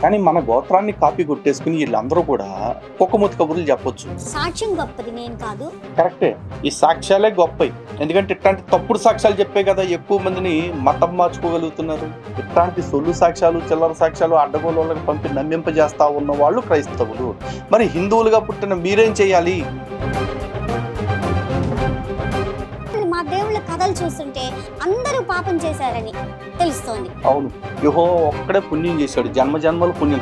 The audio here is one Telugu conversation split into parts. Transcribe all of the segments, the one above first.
కానీ మన గోత్రాన్ని కాపీ కొట్టేసుకుని వీళ్ళందరూ కూడా కుక్కమూతి కబుర్లు చెప్పొచ్చు. సాక్ష్యం గొప్పది నేను కాదు. కరెక్టే, ఈ సాక్ష్యాలే గొప్పవి. ఎందుకంటే ఇట్లాంటి తప్పుడు సాక్ష్యాలు చెప్పే కదా ఎక్కువ మందిని మతం మార్చుకోగలుగుతున్నారు. ఇట్లాంటి సొల్లు సాక్ష్యాలు, చిల్లర సాక్ష్యాలు అడ్డగోళ్ళకి పంపి నమ్మింపజేస్తా ఉన్న వాళ్ళు క్రైస్తవులు. మరి హిందువులుగా పుట్టిన మీరేం చేయాలి? మా దేవుళ్ళ కథలు చూస్తుంటే అందరూ పాపం చేశారని తెలుస్తోంది. అవును, యెహోవా ఒక్కడే పుణ్యం చేశాడు, జన్మ జన్మలు పుణ్యం.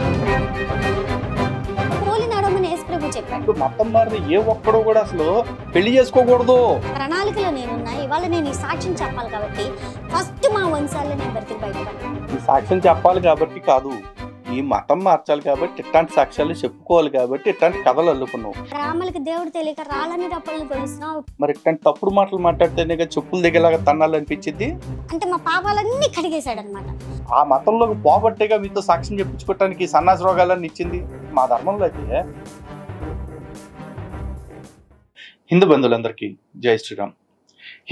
పోలి నడవమని యేసుప్రభు చెప్పాడు. మతం మారిన ఏ ఒక్కడో కూడా అసలు పెళ్లి చేసుకోకూడదు. ప్రణాళికలో నేనున్నా. ఇవాళ నేను ఈ సాక్ష్యం చెప్పాలి కాబట్టి ఫస్ట్ మా వంశాల్లో నేను బ్రతికి బయటపడ్డాను. ఈ సాక్ష్యం చెప్పాలి కాబట్టి కాదు, ఈ మతం మార్చాలి కాబట్టి, ఇట్లాంటి సాక్ష్యాలు చెప్పుకోవాలి కాబట్టి ఇట్లాంటి కథలు అల్లుకున్నావు. రామలకి దేవుడు తెలియక రాళ్ళని రప్పలను కొలుస్తున్నావు. మరి ఇట్లాంటి తప్పుడు మాటలు మాట్లాడితేనే చెప్పులు దిగేలాగా తన్నాలనిపించింది. అంటే మా పాపాలన్నీ కడిగేశాడు అనమాట. ఆ మతంలోకి పోబట్టేగా మీతో సాక్ష్యం చెప్పించుకోవటానికి సన్నాసి రోగాలన్నీ ఇచ్చింది. మా ధర్మంలో అయితే హిందూ బంధువులందరికీ జై శ్రీరామ్.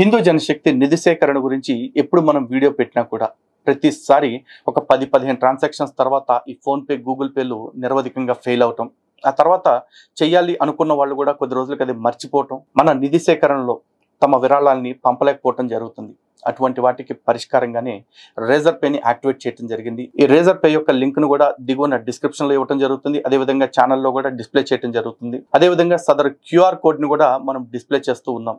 హిందూ జనశక్తి నిధి సేకరణ గురించి ఎప్పుడు మనం వీడియో పెట్టినా కూడా ప్రతిసారి ఒక 10-15 ట్రాన్సాక్షన్స్ తర్వాత ఈ ఫోన్పే, గూగుల్ పేలు నిరవధికంగా ఫెయిల్ అవటం, ఆ తర్వాత చెయ్యాలి అనుకున్న వాళ్ళు కూడా కొద్ది రోజులకి అది మర్చిపోవటం, మన నిధి సేకరణలో తమ విరాళాలని పంపలేకపోవటం జరుగుతుంది. అటువంటి వాటికి పరిష్కారంగానే రేజర్ పేని యాక్టివేట్ చేయడం జరిగింది. ఈ రేజర్ పే యొక్క లింక్ ను కూడా దిగువన డిస్క్రిప్షన్ లో ఇవ్వడం జరుగుతుంది. అదేవిధంగా ఛానల్లో కూడా డిస్ప్లే చేయడం జరుగుతుంది. అదేవిధంగా సదరు క్యూఆర్ కోడ్ ని కూడా మనం డిస్ప్లే చేస్తూ ఉన్నాం.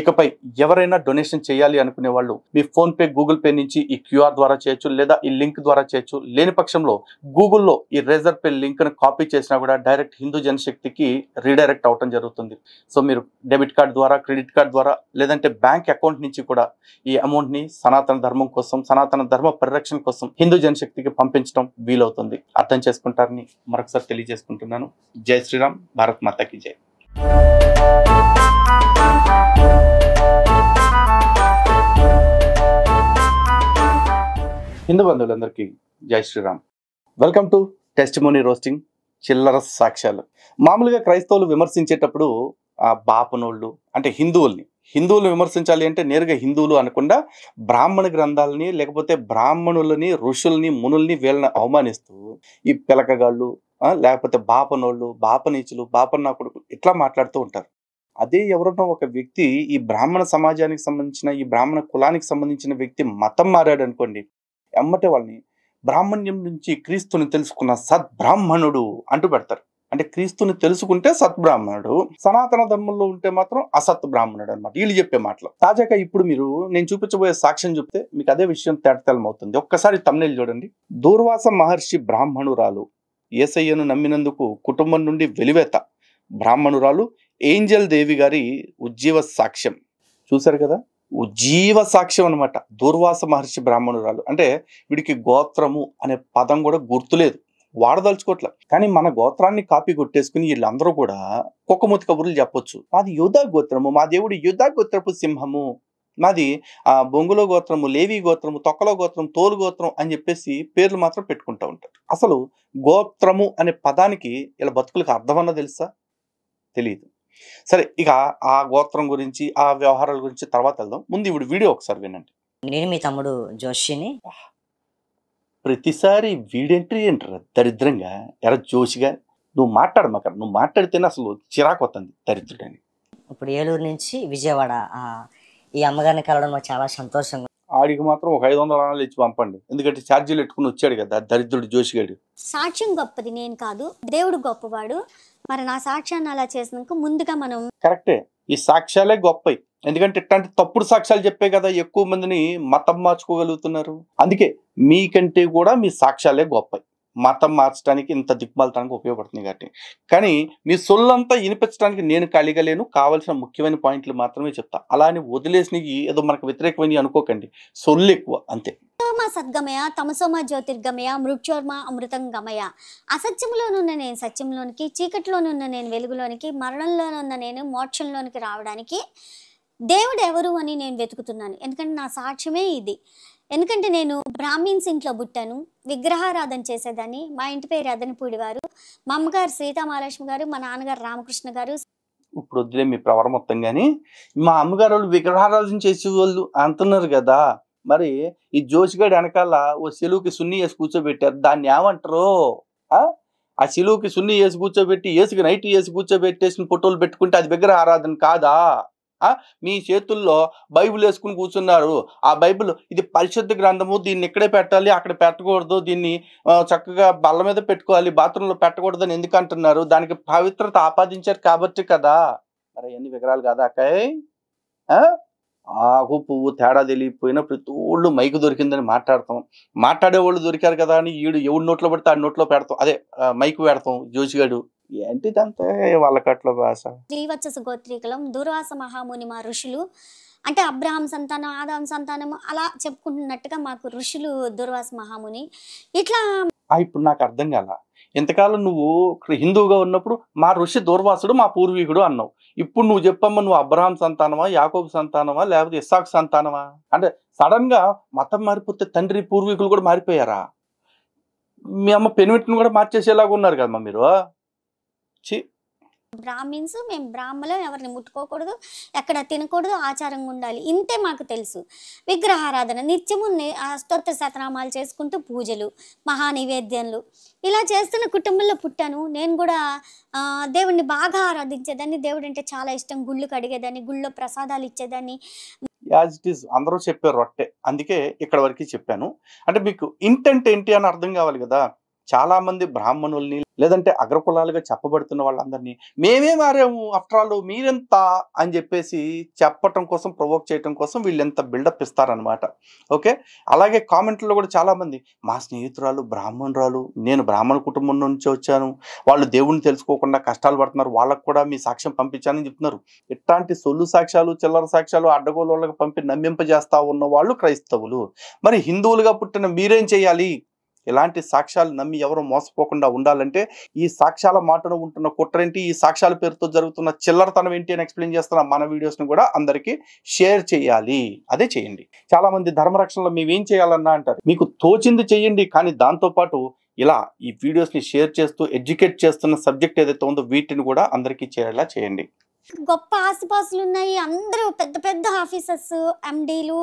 ఇకపై ఎవరైనా డొనేషన్ చేయాలి అనుకునే వాళ్ళు మీ ఫోన్ పే, గూగుల్ పే నుంచి ఈ క్యూఆర్ ద్వారా చేయొచ్చు, లేదా ఈ లింక్ ద్వారా చేయొచ్చు. లేని పక్షంలో గూగుల్లో ఈ రేజర్ పే లింక్ ను కాపీ చేసినా కూడా డైరెక్ట్ హిందూ జనశక్తికి రీడైరెక్ట్ అవటం జరుగుతుంది. సో మీరు డెబిట్ కార్డ్ ద్వారా, క్రెడిట్ కార్డ్ ద్వారా, లేదంటే బ్యాంక్ అకౌంట్ నుంచి కూడా ఈ అమౌంట్ ని సనాతన ధర్మం కోసం, సనాతన ధర్మ పరిరక్షణ కోసం హిందూ జనశక్తికి పంపించడం వీలవుతుంది. అర్థం చేసుకుంటారని మరొకసారి తెలియజేసుకుంటున్నాను. జై శ్రీరామ్, భారత్ మాతాకి జై. హిందూ బంధువులందరికీ జై Shriram. Welcome to testimony roasting, చిల్లర సాక్ష్యాలు. మామూలుగా క్రైస్తవులు విమర్శించేటప్పుడు ఆ బాపనోళ్ళు అంటే హిందువులు విమర్శించాలి అంటే నేరుగా హిందువులు అనకుండా బ్రాహ్మణ గ్రంథాలని, లేకపోతే బ్రాహ్మణులని, ఋషుల్ని, మునుల్ని వీళ్ళని అవమానిస్తూ ఈ పిలకగాళ్ళు, లేకపోతే బాపనోళ్ళు, బాపనీచులు, బాపన్నా కొడుకులు ఇట్లా మాట్లాడుతూ ఉంటారు. అదే ఎవరన్నా ఒక వ్యక్తి ఈ బ్రాహ్మణ సమాజానికి సంబంధించిన, ఈ బ్రాహ్మణ కులానికి సంబంధించిన వ్యక్తి మతం మారాడు అనుకోండి, ఎమ్మటే వాళ్ళని బ్రాహ్మణ్యం నుంచి క్రీస్తుని తెలుసుకున్న సద్బ్రాహ్మణుడు అంటూ పెడతారు. అంటే క్రీస్తుని తెలుసుకుంటే సద్బ్రాహ్మణుడు, సనాతన ధర్మంలో ఉంటే మాత్రం అసత్ బ్రాహ్మణుడు అనమాట వీళ్ళు చెప్పే మాటలు. తాజాగా ఇప్పుడు నేను చూపించబోయే సాక్ష్యం చూపితే మీకు అదే విషయం తేటతెల్లమవుతుంది. ఒక్కసారి థంబ్నెయిల్ చూడండి. దూర్వాస మహర్షి బ్రాహ్మణురాలు, యేసయ్యను నమ్మినందుకు కుటుంబం నుండి వెలివేత, బ్రాహ్మణురాలు ఏంజల్ దేవి గారి ఉజ్జీవ సాక్ష్యం. చూసారు కదా, ఉజ్జీవ సాక్ష్యం అనమాట. దూర్వాస మహర్షి బ్రాహ్మణురాలు అంటే వీడికి గోత్రము అనే పదం కూడా గుర్తులేదు, వాడదలుచుకోవట్ల. కానీ మన గోత్రాన్ని కాపీ కొట్టేసుకుని వీళ్ళందరూ కూడా కుక్కమూతి కబుర్లు చెప్పొచ్చు. మాది యూదా గోత్రము, మా దేవుడు యూదా గోత్రపు సింహము, మాది బొంగులో గోత్రము, లేవి గోత్రము, తొక్కలో గోత్రం, తోలు గోత్రం అని చెప్పేసి పేర్లు మాత్రం పెట్టుకుంటూ ఉంటారు. అసలు గోత్రము అనే పదానికి ఇలా బతుకులకు అర్థమన్నా తెలుసా? తెలియదు. సరే, ఇక ఆ గోత్రం గురించి, ఆ వ్యవహారాల గురించి తర్వాత వెళ్దాం. ముందు ఇప్పుడు వీడియో ఒకసారి వినండి. నేను మీ తమ్ముడు జోషిని. ప్రతిసారి వీడెంట్రీ ఏంటారా దరిద్రంగా, ఎరా జోషిగా నువ్వు మాట్లాడమాక. నువ్వు మాట్లాడితేనే అసలు చిరాకు వస్తుంది దరిద్రుడని. ఇప్పుడు ఏలూరు నుంచి విజయవాడ ఈ అమ్మగారిని కలవడం నాకు చాలా సంతోషంగా. ఆడికి మాత్రం ఒక 500 అనాలు ఇచ్చి పంపండి, ఎందుకంటే ఛార్జీలు ఎట్టుకుని వచ్చాడు కదా దరిద్రుడు జోషిగాడు. సాక్ష్యం గొప్పది నేను కాదు, దేవుడు గొప్పవాడు. మరి నా సాక్ష్యాన్ని అలా చేసినాక ముందుగా మనం కరెక్టే, ఈ సాక్ష్యాలే గొప్పవి. ఎందుకంటే ఇట్లాంటి తప్పుడు సాక్ష్యాలు చెప్పే కదా ఎక్కువ మందిని మతం మార్చుకోగలుగుతున్నారు. అందుకే మీకంటే కూడా మీ సాక్ష్యాలే గొప్పవి. మతం మార్చడానికి, ఇంత దిక్కుమాలటానికి ఉపయోగపడుతుంది కాబట్టి. కానీ మీ సొల్లంతా వినిపించడానికి నేను ఖాళీగా లేను. కావాల్సిన ముఖ్యమైన పాయింట్లు మాత్రమే చెప్తా. అలా అని వదిలేసి ఏదో మనకు వ్యతిరేకమని అనుకోకండి. సొల్లు ఎక్కువ అంతే. సద్గమయ, తమసోమ జ్యోతిర్గమయ, మృత్యోర్మ అమృతం గమయ. అసత్యంలోనున్న నేను సత్యంలోనికి, చీకటిలోనున్న నేను వెలుగులోనికి, మరణంలోనున్న నేను మోక్షంలోనికి రావడానికి దేవుడు ఎవరు అని నేను వెతుకుతున్నాను. ఎందుకంటే నా సాక్ష్యమే ఇది. ఎందుకంటే నేను బ్రాహ్మిన్స్ ఇంట్లో పుట్టాను, విగ్రహారాధన చేసేదాన్ని. మా ఇంటి పేరు అదనపూడి వారు, మా అమ్మగారు సీతామహాలక్ష్మి గారు, మా నాన్నగారు రామకృష్ణ గారు. ఇప్పుడు వద్దులే మీ ప్రవర మొత్తం. కానీ మా అమ్మగారు వాళ్ళు విగ్రహారాధన చేసే వాళ్ళు అంటున్నారు కదా, మరి ఈ జోషిగాడు వెనకాల ఓ సెలువుకి సున్ని వేసి కూర్చోబెట్టారు, దాన్ని ఏమంటారు? ఆ ఆ సెలువుకి సున్ని వేసి కూర్చోబెట్టి, ఏసుకి నైట్ వేసి కూర్చోబెట్టేసిన ఫోటోలు పెట్టుకుంటే అది విగ్రహ ఆరాధన కాదా? మీ చేతుల్లో బైబిల్ వేసుకుని కూర్చున్నారు. ఆ బైబిల్ ఇది పరిశుద్ధ గ్రంథము, దీన్ని ఇక్కడే పెట్టాలి, అక్కడ పెట్టకూడదు, దీన్ని చక్కగా బల్ల మీద పెట్టుకోవాలి, బాత్రూంలో పెట్టకూడదని ఎందుకు అంటున్నారు? దానికి పవిత్రత ఆపాదించారు కాబట్టి కదా. మరి అవన్నీ విగ్రహాలు కాదా అక్కాయ్? ఆకు పువ్వు తేడా తెలియకపోయినా ప్రతి ఊళ్ళు మైకు దొరికిందని మాట్లాడతాం. మాట్లాడేవాళ్ళు దొరికారు కదా అని ఎవడి నోట్లో పడితే ఆ నోట్లో పెడతాం, అదే మైకు పెడతాం. జోషిగాడు ఏంటిదంటే వాళ్ళకట్ల భాష. శ్రీవత్స గోత్రీకులం దుర్వాస మహాముని మా ఋషులు, అంటే అబ్రహాం సంతానం, ఆదాం సంతానం అలా చెప్పుకుంటున్నట్టుగా మాకు ఋషులు దుర్వాస మహాముని. ఇట్లా ఇప్పుడు నాకు అర్థం కాల. ఇంతకాలం నువ్వు హిందువుగా ఉన్నప్పుడు మా ఋషి దూర్వాసుడు మా పూర్వీకుడు అన్నావు. ఇప్పుడు నువ్వు చెప్పమ్మా, నువ్వు అబ్రహాం సంతానమా, యాకోబు సంతానమా, లేకపోతే ఇస్సాకు సంతానమా? అంటే సడన్ గా మతం మారిపోతే తండ్రి పూర్వీకులు కూడా మారిపోయారా? మీ అమ్మ పెనుమిటిని కూడా మార్చేసేలాగా ఉన్నారు కదమ్మా మీరు. చి బ్రాహ్మిన్స్, మేము బ్రాహ్మణులు, ఎవరిని ముట్టుకోకూడదు, ఎక్కడ తినకూడదు, ఆచారంగా ఉండాలి, ఇంతే మాకు తెలుసు. విగ్రహారాధన నిత్యము స్తోత్ర శతనామాలు చేసుకుంటూ పూజలు, మహానివేద్యాలు ఇలా చేస్తున్న కుటుంబంలో పుట్టాను. నేను కూడా దేవుణ్ణి బాగా ఆరాధించేదాన్ని, దేవుడు అంటే చాలా ఇష్టం, గుళ్ళు కడిగేదాన్ని, గుళ్ళో ప్రసాదాలు ఇచ్చేదాన్ని. యాజ్ ఇట్ ఈస్ అందరూ చెప్పారు రొట్టె, అందుకే ఇక్కడ వరకు చెప్పాను. అంటే మీకు ఇంటెంట్ ఏంటి అని అర్థం కావాలి కదా. చాలా మంది బ్రాహ్మణుల్ని లేదంటే అగ్రకులాలుగా చెప్పబడుతున్న వాళ్ళందరినీ మేమే మారాము, ఆఫ్టర్ ఆల్ మీరెంత అని చెప్పేసి చెప్పటం కోసం, ప్రొవోక్ చేయటం కోసం వీళ్ళు ఎంత బిల్డప్ ఇస్తారనమాట. ఓకే, అలాగే కామెంట్లో కూడా చాలా మంది మా స్నేహితురాలు బ్రాహ్మణురాలు, నేను బ్రాహ్మణ కుటుంబం నుంచి వచ్చాను, వాళ్ళు దేవుణ్ణి తెలుసుకోకుండా కష్టాలు పడుతున్నారు, వాళ్ళకు కూడా మీ సాక్ష్యం పంపించానని చెప్తున్నారు. ఇట్లాంటి సొల్లు సాక్ష్యాలు, చిల్లర సాక్ష్యాలు అడ్డగోళ్ళకి పంపి నమ్మింపజేస్తా ఉన్న వాళ్ళు క్రైస్తవులు. మరి హిందువులుగా పుట్టిన మీరేం చేయాలి? ఇలాంటి సాక్ష్యాలు నమ్మి ఎవరు మోసపోకుండా ఉండాలంటే ఈ సాక్ష్యాల మాటను ఉంటున్న కుట్రేంటి, ఈ సాక్ష్యాల పేరుతో జరుగుతున్న చిల్లరతనం ఏంటి అని ఎక్స్ప్లెయిన్ చేస్తున్న మన వీడియోస్ని కూడా అందరికీ షేర్ చేయాలి. అదే చేయండి. చాలా మంది ధర్మరక్షణలో మేమేం చేయాలన్నా అంటారు. మీకు తోచింది చేయండి, కానీ దాంతోపాటు ఇలా ఈ వీడియోస్ని షేర్ చేస్తూ ఎడ్యుకేట్ చేస్తున్న సబ్జెక్ట్ ఏదైతే ఉందో వీటిని కూడా అందరికీ చేరేలా చేయండి. గొప్ప ఆస్తిపాస్తులు ఉన్నాయి, అందరూ పెద్ద పెద్ద ఆఫీసర్స్, ఎండీలు,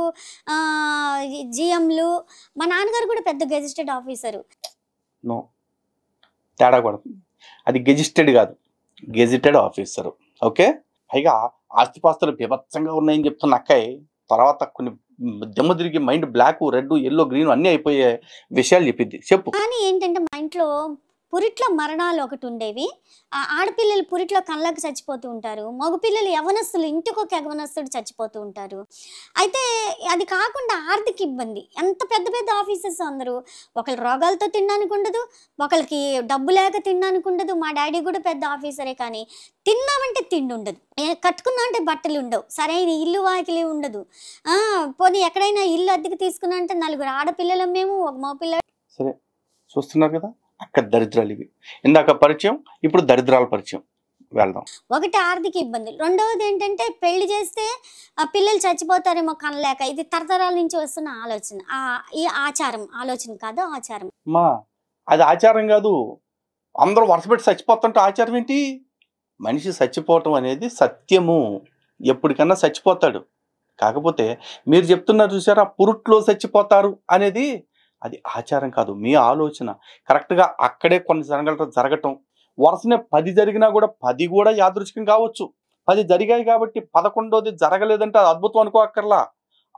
జిఎంలు. మా నాన్నగారు కూడా పెద్ద గెజిస్టెడ్ ఆఫీసరు. నో, తేడా పడుతుంది. అది గెజిస్టెడ్ కాదు, గెజిటెడ్ ఆఫీసరు. ఓకే, పైగా ఆస్తిపాస్తులు బీభత్సంగా ఉన్నాయని చెప్తున్న అక్కయ్య తర్వాత కొన్ని దెమ్మ తిరిగి mind block, red, yellow, green అన్నీ అయిపోయే విషయాలు చెప్పింది. చెప్పు. కానీ ఏంటంటే మా ఇంట్లో పురిట్లో మరణాలు ఒకటి ఉండేవి. ఆడపిల్లలు పురిట్లో కళ్ళకు చచ్చిపోతూ ఉంటారు, మగపిల్లలు యవనస్తులు ఇంటికి ఒక యవనస్తుడు చచ్చిపోతూ ఉంటారు. అయితే అది కాకుండా ఆర్థిక ఇబ్బంది, ఎంత పెద్ద పెద్ద ఆఫీసర్స్ అందరూ, ఒకళ్ళు రోగాలతో తినడానికి ఉండదు, ఒకరికి డబ్బు లేక తినడానికి ఉండదు. మా డాడీ కూడా పెద్ద ఆఫీసరే, కానీ తిన్నామంటే తిండి ఉండదు, కట్టుకున్నా అంటే బట్టలు ఉండవు, సరైన ఇల్లు వాకిలి ఉండదు. పోనీ ఎక్కడైనా ఇల్లు అద్దెకి తీసుకున్నా అంటే 4 ఆడపిల్లలు, మేము ఒక మగపిల్ల. సరే, చూస్తున్నారు కదా అక్క దరిద్రాలు ఇవి. ఇందాక పరిచయం, ఇప్పుడు దరిద్రాల పరిచయం. వెళ్దాం. ఒకటి ఆర్థిక ఇబ్బందులు, రెండవది ఏంటంటే పెళ్లి చేస్తే పిల్లలు చచ్చిపోతారేమో కనలేక. ఇది తరతరాల నుంచి వస్తున్న ఆలోచన, ఈ ఆచారం, ఆలోచన కాదు ఆచారం. మా అది ఆచారం కాదు, అందరూ వరుసపెట్టి చచ్చిపోతుంటే ఆచారం ఏంటి? మనిషి చచ్చిపోవటం అనేది సత్యము, ఎప్పటికన్నా చచ్చిపోతాడు. కాకపోతే మీరు చెప్తున్నారు చూసారా, పురుట్లో చచ్చిపోతారు అనేది, అది ఆచారం కాదు, మీ ఆలోచన. కరెక్ట్గా అక్కడే కొన్ని జరగటం, వరుసనే 10 జరిగినా కూడా 10 కూడా యాదృచ్ఛికం కావచ్చు. 10 జరిగాయి కాబట్టి 11వది జరగలేదంటే అది అద్భుతం అనుకోక్కర్లా.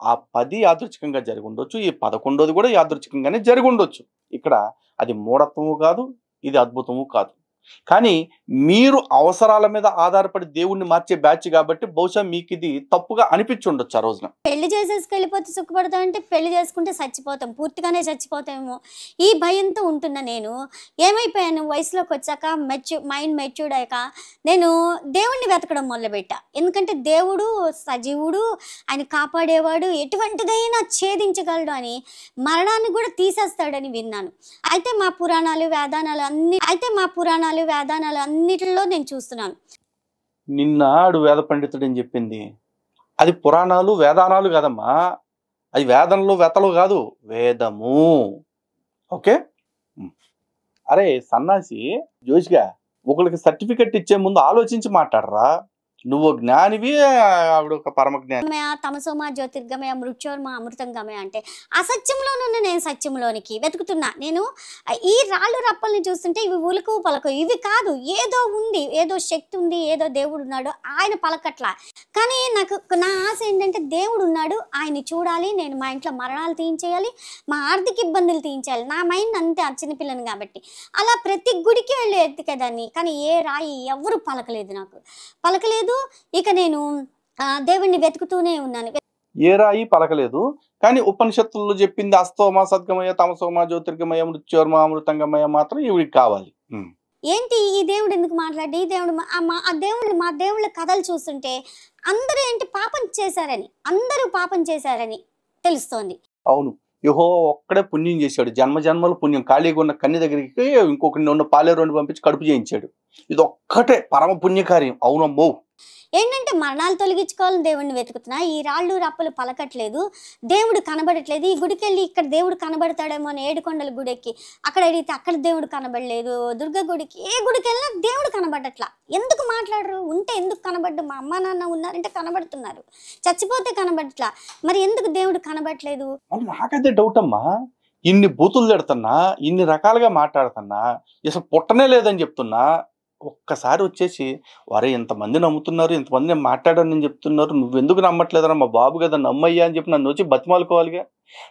ఆ 10 యాదృచ్ఛికంగా జరిగి ఉండొచ్చు, ఈ 11వది కూడా యాదృచ్ఛికంగానే జరిగి ఉండొచ్చు. ఇక్కడ అది మూఢత్వము కాదు, ఇది అద్భుతము కాదు. కానీ మీరు అవసరాల మీద ఆధారపడి దేవుణ్ణి మార్చే బ్యాచ్ కాబట్టి బహుశా మీకు ఇది తప్పుగా అనిపించి ఉండొచ్చు ఆ రోజున. పెళ్లి చేసేసుకెళ్ళిపోతే సుఖపడతాం అంటే పెళ్లి చేసుకుంటే చచ్చిపోతాం, పూర్తిగానే చచ్చిపోతామేమో ఈ భయంతో ఉంటున్నా. నేను ఏమైపోయాను, వయసులోకి వచ్చాక మైండ్ మెచ్యూర్డ్ అయ్యాక నేను దేవుణ్ణి వెతకడం మొదలుపెట్టా. ఎందుకంటే దేవుడు సజీవుడు, ఆయన కాపాడేవాడు, ఎటువంటిదైనా ఛేదించగలడు అని, మరణాన్ని కూడా తీసేస్తాడని విన్నాను. అయితే మా పురాణాలు వేదానాలు అన్నిటిలో నేను చూస్తున్నాను. నిన్నాడు వేద పండితుడు అని చెప్పింది అది పురాణాలు వేదానాలు కాదమ్మా, అది వేదంలో వెతలు కాదు, వేదము. ఓకే, అరే సన్నాసి జోష్గా, ఒకరికి సర్టిఫికెట్ ఇచ్చే ముందు ఆలోచించి మాట్లాడరా. నువ్వు జ్ఞానివి, ఆవిడ ఒక పరమ జ్ఞాని. గమయ తమసోమ జ్యోతిర్గమయ మృత్యోర్మ అమృతం గమయ అంటే అసత్యంలోనున్న నేను సత్యంలోనికి వెతుకుతున్నా. నేను ఈ రాళ్ళు రప్పల్ని చూస్తుంటే ఇవి ఉలుకు పలకు, ఇవి కాదు, ఏదో ఉంది, ఏదో శక్తి ఉంది, ఏదో దేవుడు ఉన్నాడు, ఆయన పలకట్లా. కానీ నా ఆశ ఏంటంటే దేవుడు ఉన్నాడు, ఆయన్ని చూడాలి, నేను మా ఇంట్లో మరణాలు తీయించేయాలి, మా ఆర్థిక ఇబ్బందులు తీయించాలి. నా మైండ్ అంతే, చిన్నపిల్లని కాబట్టి అలా ప్రతి గుడికి వెళ్ళి ఎత్తికేదాన్ని. కానీ ఏ రాయి ఎవరు పలకలేదు, నాకు పలకలేదు. ఇక నేను దేవుణ్ణి వెతుకుతూనే ఉన్నాను. ఏ రాయి పలకలేదు. కానీ ఉపనిషత్తుల్లో చెప్పింది అస్తోమ సద్గమయ తమసోమ జ్యోతిర్గమయ మృత్యోర్మ అమృతంగమయ మాత్రం ఈవిడికి కావాలి. ఏంటి ఈ దేవుడు ఎందుకు మాట్లాడి, ఈ దేవుడు మా దేవుళ్ళ కథలు చూస్తుంటే అందరూ ఏంటి పాపం చేశారని, అందరూ పాపం చేశారని తెలుస్తోంది. అవును, యెహోవా ఒక్కడే పుణ్యం చేశాడు, జన్మ జన్మలు పుణ్యం. ఖాళీగా ఉన్న కన్ని దగ్గరికి ఇంకొకరిని ఉన్న పాలేరు పంపించి కడుపు చేయించాడు. ఇది ఒక్కటే పరమ పుణ్యకార్యం. అవునమ్మో. ఏంటంటే మరణాలు తొలగించుకోవాలని దేవుడిని వెతుకుతున్నా, ఈ రాళ్ళు రప్పలు పలకట్లేదు, దేవుడు కనబడట్లేదు. ఈ గుడికి వెళ్ళి ఇక్కడ దేవుడు కనబడతాడేమో అని ఏడుకొండల గుడికి అక్కడ అడిగితే అక్కడ దేవుడు కనబడలేదు. దుర్గ గుడికి, ఏ గుడికి వెళ్ళినా దేవుడు కనబడట్లా. ఎందుకు మాట్లాడరు? ఉంటే ఎందుకు కనబడ్డు? మా అమ్మ నాన్న ఉన్నారంటే కనబడుతున్నారు, చచ్చిపోతే కనబడట్లా. మరి ఎందుకు దేవుడు కనబడట్లేదు? నాకైతే డౌట్ అమ్మా. ఇన్ని బూతులు తిడుతున్నా, ఇన్ని రకాలుగా మాట్లాడుతున్నా, అసలు పుట్టనే లేదని చెప్తున్నా, ఒక్కసారి వచ్చేసి వారే ఇంతమంది నమ్ముతున్నారు, ఇంతమంది నేను మాట్లాడానని చెప్తున్నారు, నువ్వెందుకు నమ్మట్లేదరా, మా బాబు కదా నమ్మయ్యా అని చెప్పి నన్ను వచ్చి బతిమాలుకోవాలిగా.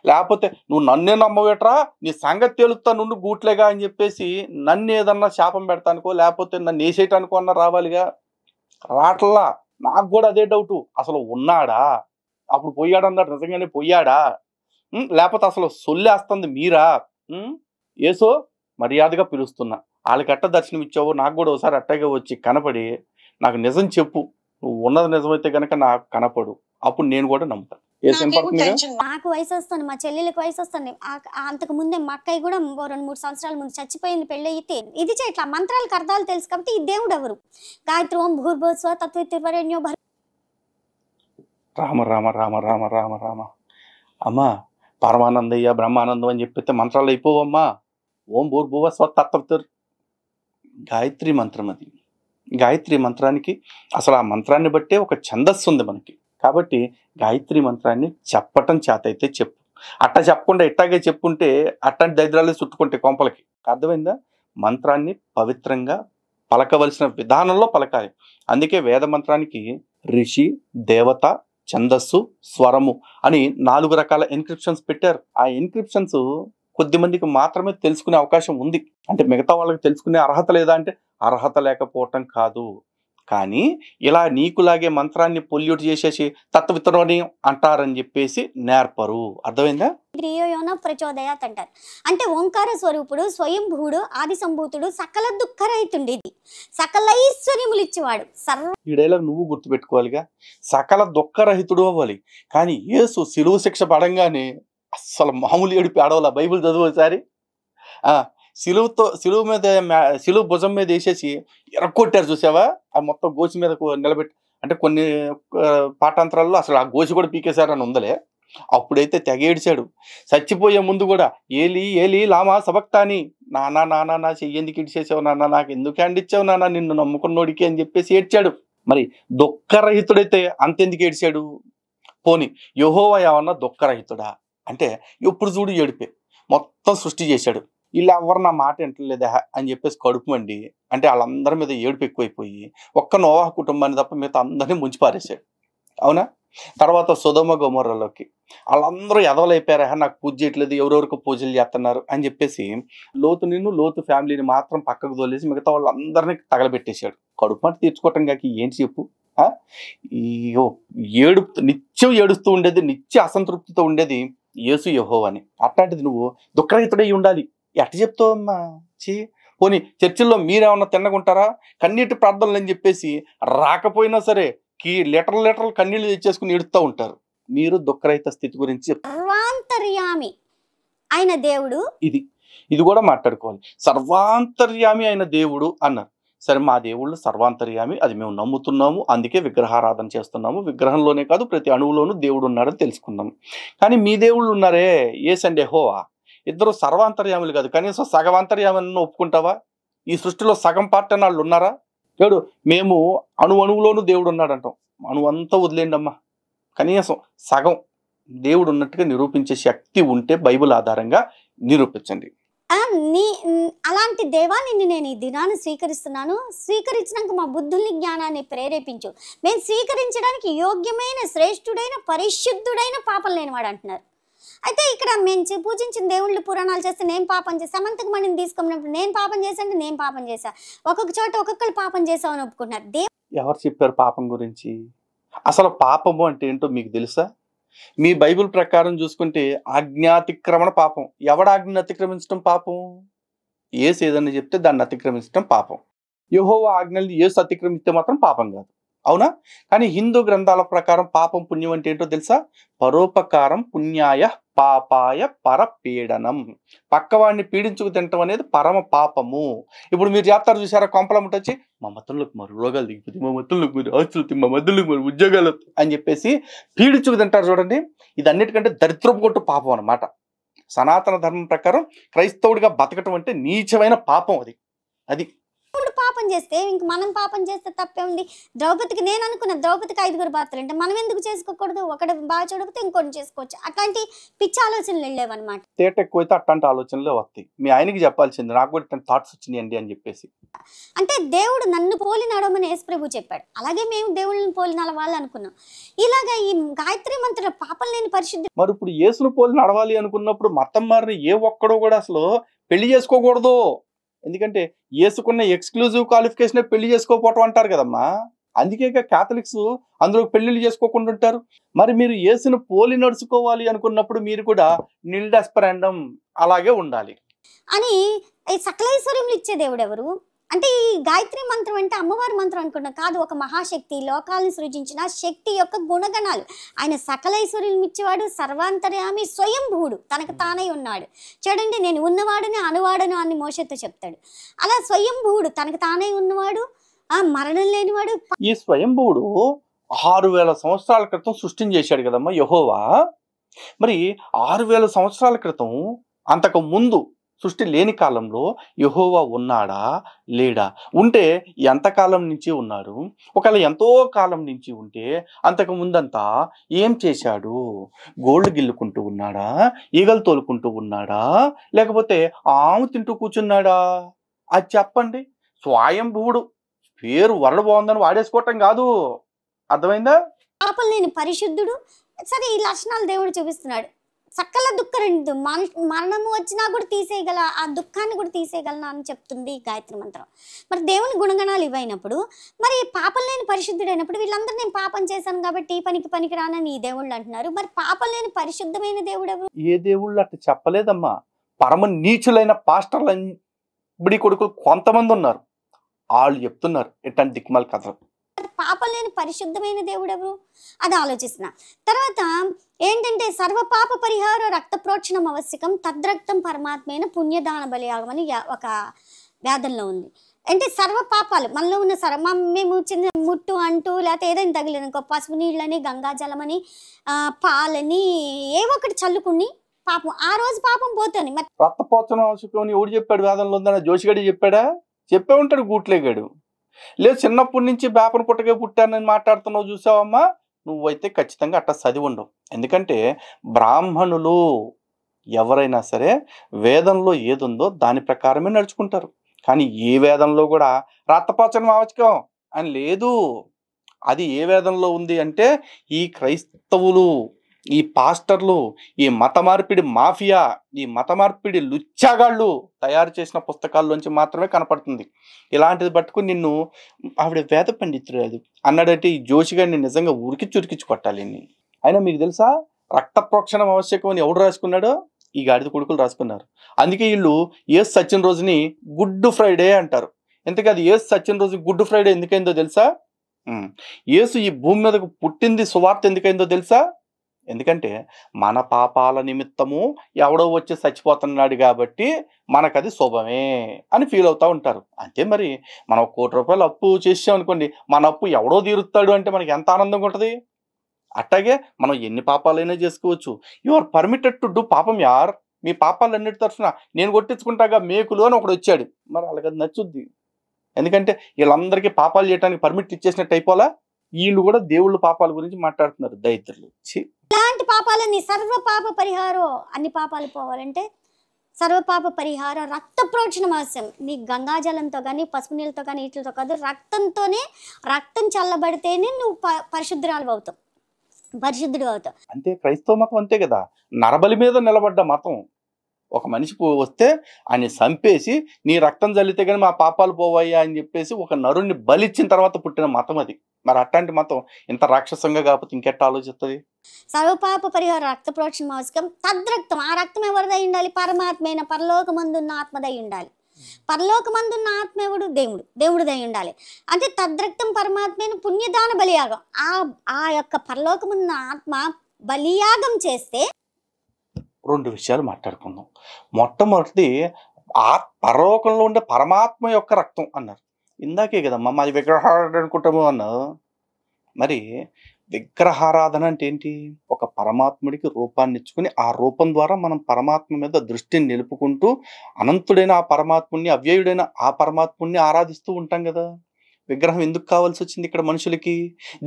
లేకపోతే నువ్వు నన్నే నమ్మవేట్రా, నీ సంగతి తేలుతా నుండి గూట్లేగా అని చెప్పేసి నన్ను ఏదన్నా శాపం పెడతానుకో, లేకపోతే నన్ను వేసేయటానికో అన్నా రావాలిగా. రాట్లా. నాకు కూడా అదే డౌటు, అసలు ఉన్నాడా, అప్పుడు పోయాడన్నాడు, నిజంగానే పోయాడా, లేకపోతే అసలు సొల్లేస్తుంది మీరా? ఏసో మర్యాదగా పిలుస్తున్నా, వాళ్ళకి ఎట్ట దర్శనం ఇచ్చావో నాకు కూడా ఒకసారి అట్టగా వచ్చి కనపడి నాకు నిజం చెప్పు, నువ్వు ఉన్నది నిజమైతే కనుక నాకు కనపడు, అప్పుడు నేను కూడా నమ్ముతాను. నాకు వయసు వస్తుంది, మా చెల్లెలకు వయసు వస్తుంది. అంతకు ముందే మా అక్కయ్య కూడా 2-3 సంవత్సరాల ముందు చచ్చిపోయింది, పెళ్ళి అయితే. ఇది చేయట్లా, మంత్రాలకు అర్థాలు తెలుసు కాబట్టి ఈ దేవుడు ఎవరు? గాయత్రి ఓం భూర్భువస్వ తత్వతిర్వరేణ్యో రామ రామ రామ రామ రామ రామ. అమ్మా పరమానందయ్య బ్రహ్మానందం అని చెప్పితే మంత్రాలు అయిపోవమ్మా. ఓం భూర్భువ స్వతత్వతిర్ గాయత్రి మంత్రం. అది గాయత్రి మంత్రానికి అసలు ఆ మంత్రాన్ని బట్టే ఒక ఛందస్సు ఉంది మనకి. కాబట్టి గాయత్రి మంత్రాన్ని చెప్పటం చేత అయితే చెప్పు, అట్ట చెప్పకుండా ఇట్టాగే చెప్పుకుంటే అట్టంటి దరిద్రాలు చుట్టుకుంటే కొంపలకి. అర్థమైందా? మంత్రాన్ని పవిత్రంగా పలకవలసిన విధానంలో పలకాలి. అందుకే వేద మంత్రానికి ఋషి, దేవత, ఛందస్సు, స్వరము అని 4 రకాల ఎన్క్రిప్షన్స్ పెట్టారు. ఆ ఎన్క్రిప్షన్స్ కొద్ది మందికి మాత్రమే తెలుసుకునే అవకాశం ఉంది. అంటే మిగతా వాళ్ళకి తెలుసుకునే అర్హత లేదా అంటే అర్హత లేకపోవటం కాదు, కానీ ఇలా నీకులాగే మంత్రాన్ని పొల్యూట్ చేసేసి తత్వవితరణి అంటారని చెప్పేసి నేర్పరు. అర్థమైందా? ప్రచోదయాత్ అంటారు. అంటే ఓంకార స్వరూపుడు, స్వయంభూడు, ఆది సంభూతుడు, సకల దుఃఖరహితుండి, సకల ఐశ్వర్యములు ఇచ్చేవాడు. ఈ డైలాగ్ నువ్వు గుర్తుపెట్టుకోవాలిగా, సకల దుఃఖరహితుడు అవ్వాలి. కానీ యేసు శిలువ శిక్ష పడంగానే అస్సలు మామూలు ఏడుపు ఆడవాళ్ళ. బైబిల్ చదువు ఒకసారి. శిలువ భుజం మీద వేసేసి ఎరక్కొట్టారు చూసావా, ఆ మొత్తం గోచి మీద నిలబెట్టి. అంటే కొన్ని పాఠాంతరాల్లో అసలు ఆ గోచి కూడా పీకేశారని ఉందలే. అప్పుడైతే తెగ ఏడిచాడు. చచ్చిపోయే ముందు కూడా ఏలి ఏలి లామా సబక్తాని, నానా నానా నా చెయ్యేందుకు ఇడిచేసావు నాన్న, నాకు ఎందుకు అండిచ్చావు నాన్న, నిన్ను నమ్ముకున్నోడికి అని చెప్పేసి ఏడ్చాడు. మరి దుఃఖరహితుడైతే అంతెందుకు ఏడ్చాడు? పోని యెహోవా ఏమన్నా దుఃఖరహితుడా అంటే ఎప్పుడు చూడు ఏడిపే. మొత్తం సృష్టి చేశాడు, వీళ్ళు ఎవరు నా మాట వింటలేదా అని చెప్పేసి కడుపు మండి, అంటే వాళ్ళందరి మీద ఏడుపు ఎక్కువైపోయి ఒక్క నోవాహు కుటుంబాన్ని తప్ప మిగతా అందరినీ ముంచి పారేశాడు. అవునా? తర్వాత సొదొమ గొమొర్రాలోకి వాళ్ళందరూ ఎదవలైపోయారా, నాకు పూజ చేయట్లేదు, ఎవరెవరికి పూజలు చేస్తున్నారు అని చెప్పేసి లోతు ఫ్యామిలీని మాత్రం పక్కకు తోలేసి మిగతా వాళ్ళందరినీ తగలబెట్టేశాడు. కడుపు మాట తీర్చుకోవటం కాక ఏంటి చెప్పు? నిత్యం ఏడుస్తూ ఉండేది, నిత్య అసంతృప్తితో ఉండేది యేసు యెహోవాని. అట్లాంటిది నువ్వు దుఃఖరహితుడై ఉండాలి. ఎట్ట చెప్తావమ్మా? పోనీ చర్చిల్లో మీరేమన్నా తిన్నగుంటారా? కన్నీటి ప్రార్థనలు అని చెప్పేసి రాకపోయినా సరే లీటర్లు కన్నీళ్లు తెచ్చేసుకుని ఏడుస్తూ ఉంటారు. మీరు దుఃఖరహిత స్థితి గురించి సర్వాంతర్యామి ఆయన దేవుడు. ఇది కూడా మాట్లాడుకోవాలి. సర్వాంతర్యామి అయిన దేవుడు అన్నారు. సరే, మా దేవుళ్ళు సర్వాంతర్యామి, అది మేము నమ్ముతున్నాము, అందుకే విగ్రహారాధన చేస్తున్నాము. విగ్రహంలోనే కాదు ప్రతి అణువులోనూ దేవుడు ఉన్నాడని తెలుసుకున్నాము. కానీ మీ దేవుళ్ళు ఉన్నారే యేసు అండ్ యెహోవా, ఇద్దరు సర్వాంతర్యాములు కాదు, కనీసం సగవాంతర్యామని ఒప్పుకుంటావా? ఈ సృష్టిలో సగం పార్టీ వాళ్ళు ఉన్నారా? చూడు, మేము అణువులోనూ దేవుడు ఉన్నాడు అంటాం. అణువంతా వదిలేండి అమ్మా, కనీసం సగం దేవుడు ఉన్నట్టుగా నిరూపించే శక్తి ఉంటే బైబిల్ ఆధారంగా నిరూపించండి. అలాంటి దేవా నిన్ను నేను ఈ దినాన్ని స్వీకరిస్తున్నాను. స్వీకరించినాక మా బుద్ధుల్ని జ్ఞానాన్ని ప్రేరేపించు. మేము స్వీకరించడానికి యోగ్యమైన శ్రేష్ఠుడైన పరిశుద్ధుడైన పాపం లేనివాడు అంటున్నారు. అయితే ఇక్కడ మేము పూజించిన దేవుళ్ళు పురాణాలు చేస్తే నేను పాపం చేసి సమంతకు మణిని తీసుకున్నప్పుడు నేను పాపం చేశాను, నేను పాపం చేశా. ఒక్కొక్క చోట ఒక్కొక్కరు పాపం చేసామని ఒప్పుకుంటున్నారు. ఎవరు చెప్పారు పాపం గురించి? అసలు పాపము అంటే ఏంటో మీకు తెలుసా? మీ బైబిల్ ప్రకారం చూసుకుంటే ఆజ్ఞాతిక్రమణ పాపం. ఎవడ ఆజ్ఞ అతిక్రమించడం పాపం? యేసు ఏదన్నా చెప్తే దాన్ని అతిక్రమించడం పాపం. యెహోవా ఆజ్ఞల్ని యేసు అతిక్రమిస్తే మాత్రం పాపం కాదు, అవునా? కానీ హిందూ గ్రంథాల ప్రకారం పాపం పుణ్యం అంటే ఏంటో తెలుసా? పరోపకారం పుణ్యాయ పాపాయ పరపీడనం. పక్కవాడిని పీడించుకు తినటం అనేది పరమ పాపము. ఇప్పుడు మీరు చేస్తారు చూసారా, కొంపలమ్మట వచ్చి మా మతంలోకి మరి రోగాలు దిగిపోతే, మా మతంలోకి మరి ఆస్తులు, మా మతంలోకి మరి ఉద్యోగాలు అని చెప్పేసి పీడించుకు తింటారు చూడండి. ఇది అన్నిటికంటే దరిద్రపు కొట్టు పాపం అన్నమాట. సనాతన ధర్మం ప్రకారం క్రైస్తవుడిగా బతకటం అంటే నీచమైన పాపం. అది పాపం చేస్తే ఇంక మనం పాపం చేస్తే తప్పే ఉంది. ద్రౌపదికి నేను అనుకున్న ద్రౌపదికి 5 భర్తలు అంటే మనం ఎందుకు చేసుకోకూడదు? ఒకటి బాగా చూడకపోతే ఇంకోటి చేసుకోవచ్చు. అట్లాంటి పిచ్చి ఆలోచనలు వెళ్ళేవన్నమాట. తేట ఎక్కువైతే అట్లాంటి ఆలోచనలే వస్తాయి. మీ ఆయనకి చెప్పాల్సింది, నాకు కూడా ఇట్లాంటి థాట్స్ వచ్చినాయండి అని చెప్పేసి. అంటే దేవుడు నన్ను పోలి నడవమని యేసుప్రభు చెప్పాడు. అలాగే మేము దేవుళ్ళని పోలి నడవాలి అనుకున్నాం. ఇలాగా ఈ గాయత్రి మంత్రుల పాపం లేని పరిశుద్ధి. మరి ఇప్పుడు యేసును పోలి నడవాలి అనుకున్నప్పుడు మతం మారిన ఏ ఒక్కడో కూడా అసలు పెళ్లి చేసుకోకూడదు. ఎందుకంటే యేసుకున్న ఎక్స్క్లూజివ్ క్వాలిఫికేషనే పెళ్లి చేసుకోకపోవటం అంటారు కదమ్మా. అందుకే క్యాథలిక్స్ అందులో పెళ్లిళ్ళు చేసుకోకుండా ఉంటారు. మరి మీరు యేసును పోలి నడుచుకోవాలి అనుకున్నప్పుడు మీరు కూడా నిల్ డెస్పరెండం అలాగే ఉండాలి అని. ఈ సకలైశ్వర్యములు ఇచ్చే దేవుడు ఎవరు అంటే ఈ గాయత్రి మంత్రం అంటే అమ్మవారి మంత్రం అనుకుంటున్నాం కాదు. ఒక మహాశక్తి, లోకాలను సృజించిన శక్తి యొక్క గుణగణాలు. ఆయన సకలైశ్వర్యం ఇచ్చేవాడు, సర్వాంతర్యామి, స్వయంభూడు, తనకు తానై ఉన్నాడు. చూడండి, నేను ఉన్నవాడని అనువాడను అని మోషతో చెప్తాడు. అలా స్వయంభూడు, తనకు తానై ఉన్నవాడు, మరణం లేనివాడు. ఈ స్వయంభూడు 6000 సంవత్సరాల క్రితం సృష్టిని చేశాడు కదమ్మా యెహోవా. మరి 6000 సంవత్సరాల క్రితం అంతకు ముందు సృష్టి లేని కాలంలో యెహోవా ఉన్నాడా లేడా? ఉంటే ఎంతకాలం నుంచి ఉన్నారు? ఒకవేళ ఎంతో కాలం నుంచి ఉంటే అంతకు ముందంతా ఏం చేశాడు? గోల్డ్ గిల్లుకుంటూ ఉన్నాడా? ఈగలు తోలుకుంటూ ఉన్నాడా? లేకపోతే ఆము తింటూ కూర్చున్నాడా? అది చెప్పండి. స్వయంభువుడు పేరు వరడు బాగుందని వాడేసుకోవటం కాదు, అర్థమైందా? పాపం లేని పరిశుద్ధుడు. సరే, ఈ లక్షణాలు దేవుడు చూపిస్తున్నాడు. సకల దుఃఖరండు, మరణము వచ్చినా కూడా తీసేయగల, ఆ దుఃఖాన్ని కూడా తీసేయగలను అని చెప్తుంది గాయత్రి మంత్రం. మరి దేవుని గుణగణాలు ఇవైనప్పుడు మరి పాపం లేని పరిశుద్ధుడైనప్పుడు వీళ్ళందరూ నేను పాపం చేశాను కాబట్టి ఈ పనికి పనికిరానని ఈ దేవుళ్ళు అంటున్నారు. మరి పాపం లేని పరిశుద్ధమైన దేవుడు ఎవరు? ఏ దేవుళ్ళు అట్లా చెప్పలేదమ్మా. పరమ నీచులైన పాస్టర్ల బడి కొడుకులు కొంతమంది ఉన్నారు, వాళ్ళు చెప్తున్నారు ఎట్లాంటి దిక్కుమాల కథలు. పాపం లేని పరిశుద్ధమైన దేవుడు ఎవరు అది ఆలోచిస్తున్నా. తర్వాత ఏంటంటే సర్వ పాప పరిహార రక్త ప్రోక్షణం ఆవశ్యకం, తద్రక్తం పరమాత్మైన పుణ్యదాన బలియాగమని ఒక వేదంలో ఉంది. అంటే సర్వ పాపాలు మనలో ఉన్న మేము చిన్న ముట్టు అంటూ లేకపోతే ఏదైనా తగిలినకో పసుపు నీళ్ళని, గంగాజలమని, పాలని ఏవో ఒకటి చల్లుకుని పాపం ఆ రోజు పాపం పోతుంది. మరి రక్తపోచనం అవసరం ఎవడు చెప్పాడు? వేదంలో ఉందన్న జోషిగడి చెప్పాడా? చెప్పే ఉంటాడు గూట్లేగాడు. లేదు చిన్నప్పటి నుంచి బేపన పుట్టగా పుట్టానని మాట్లాడుతున్నావు చూసావమ్మా, నువ్వైతే ఖచ్చితంగా అట్లా చదివి ఉండవు. ఎందుకంటే బ్రాహ్మణులు ఎవరైనా సరే వేదంలో ఏదుందో దాని ప్రకారమే నడుచుకుంటారు. కానీ ఏ వేదంలో కూడా రక్తపోచనం ఆవశ్యకం అని లేదు. అది ఏ వేదంలో ఉంది అంటే ఈ క్రైస్తవులు, ఈ పాస్టర్లు, ఈ మత మార్పిడి మాఫియా, ఈ మత మార్పిడి లుచ్చాగాళ్ళు తయారు చేసిన పుస్తకాల్లోంచి మాత్రమే కనపడుతుంది. ఇలాంటిది పట్టుకుని నిన్ను ఆవిడ వేద పండితురాలు అన్నాడంటే ఈ జోషిగాడిని నిజంగా ఉరికిచ్చి కొట్టాలి. అయినా మీకు తెలుసా రక్త ప్రోక్షణం ఆవశ్యకం అని ఎవడు రాసుకున్నాడో? ఈ గాడిద కొడుకులు రాసుకున్నారు. అందుకే వీళ్ళు యేసు సచ్చిన రోజుని గుడ్ ఫ్రైడే అంటారు. ఎందుకంటే అది యేసు సచ్చిన రోజు గుడ్ ఫ్రైడే ఎందుకైందో తెలుసా? యేసు ఈ భూమి మీదకు పుట్టింది సువార్త ఎందుకైందో తెలుసా? ఎందుకంటే మన పాపాల నిమిత్తము ఎవడో వచ్చి చచ్చిపోతున్నాడు కాబట్టి మనకది శుభమే అని ఫీల్ అవుతూ ఉంటారు. అంతే. మరి మనం 1 కోటి రూపాయలు అప్పు చేసాం అనుకోండి, మన అప్పు ఎవడో తీరుస్తాడు అంటే మనకి ఎంత ఆనందంగా ఉంటుంది. అట్టాగే మనం ఎన్ని పాపాలైనా చేసుకోవచ్చు. You are permitted to do పాపం యార్. మీ పాపాలన్నిటి తరఫున నేను కొట్టించుకుంటాగా మేకులు అని ఒకడు వచ్చాడు, మరి అలాగది నచ్చుద్ది. ఎందుకంటే వీళ్ళందరికీ పాపాలు చేయడానికి పర్మిట్ ఇచ్చేసినట్టు అయిపోలా, వీళ్ళు కూడా దేవుళ్ళ పాపాల గురించి మాట్లాడుతున్నారు దరిద్రులు. ఇలాంటి పాపాలన్నీ సర్వ పాప పరిహారం, అన్ని పాపాలు పోవాలంటే సర్వపాప పరిహారం రక్త ప్రోక్షణ అవసరం. నీ గంగాజలంతో కానీ పసుపు నీళ్ళతో కానీ వీటితో కాదు, రక్తంతోనే, రక్తం చల్లబడితేనే నువ్వు పరిశుద్ధుడు అవుతావు. అంతే, క్రైస్తవ మతం అంతే కదా, నరబలి మీద నిలబడ్డ మతం. ఒక మనిషి వస్తే ఆయన చంపేసి నీ రక్తం చల్లితే కానీ మా పాపాలు పోవాయా అని చెప్పేసి ఒక నరుణ్ణి బలిచ్చిన తర్వాత పుట్టిన మతం అది. మరి అట్లాంటి మతం ఇంత రాక్షసంగా కాకపోతే ఇంకెట్ట ఆలోచిస్తుంది? సర్వపాప పరిహార రక్త ప్రోక్షణ మాసకం తద్రక్తం. ఆ రక్తం ఎవరిదై ఉండాలి? పరమాత్మైన పరలోకమందున్న ఆత్మదై ఉండాలి. పరలోకమందున్న ఆత్మ ఎవడు? దేవుడిదై ఉండాలి. అంటే తద్రక్తం పరమాత్మైన పుణ్యదాన బలియాగం. ఆ యొక్క పరలోకమున్న ఆత్మ బలియాగం చేస్తే రెండు విషయాలు మాట్లాడుకుందాం. మొట్టమొదటిది పరలోకంలో ఉండే పరమాత్మ యొక్క రక్తం అన్నారు. ఇందాకే కదమ్మా మాది విగ్రహారాధన అనుకుంటాము అన్నావు. మరి విగ్రహారాధన అంటే ఏంటి? ఒక పరమాత్ముడికి రూపాన్ని ఇచ్చుకుని ఆ రూపం ద్వారా మనం పరమాత్మ మీద దృష్టిని నిలుపుకుంటూ అనంతుడైన ఆ పరమాత్ముని, అవ్యయుడైన ఆ పరమాత్ముని ఆరాధిస్తూ ఉంటాం కదా. విగ్రహం ఎందుకు కావాల్సి వచ్చింది ఇక్కడ మనుషులకి?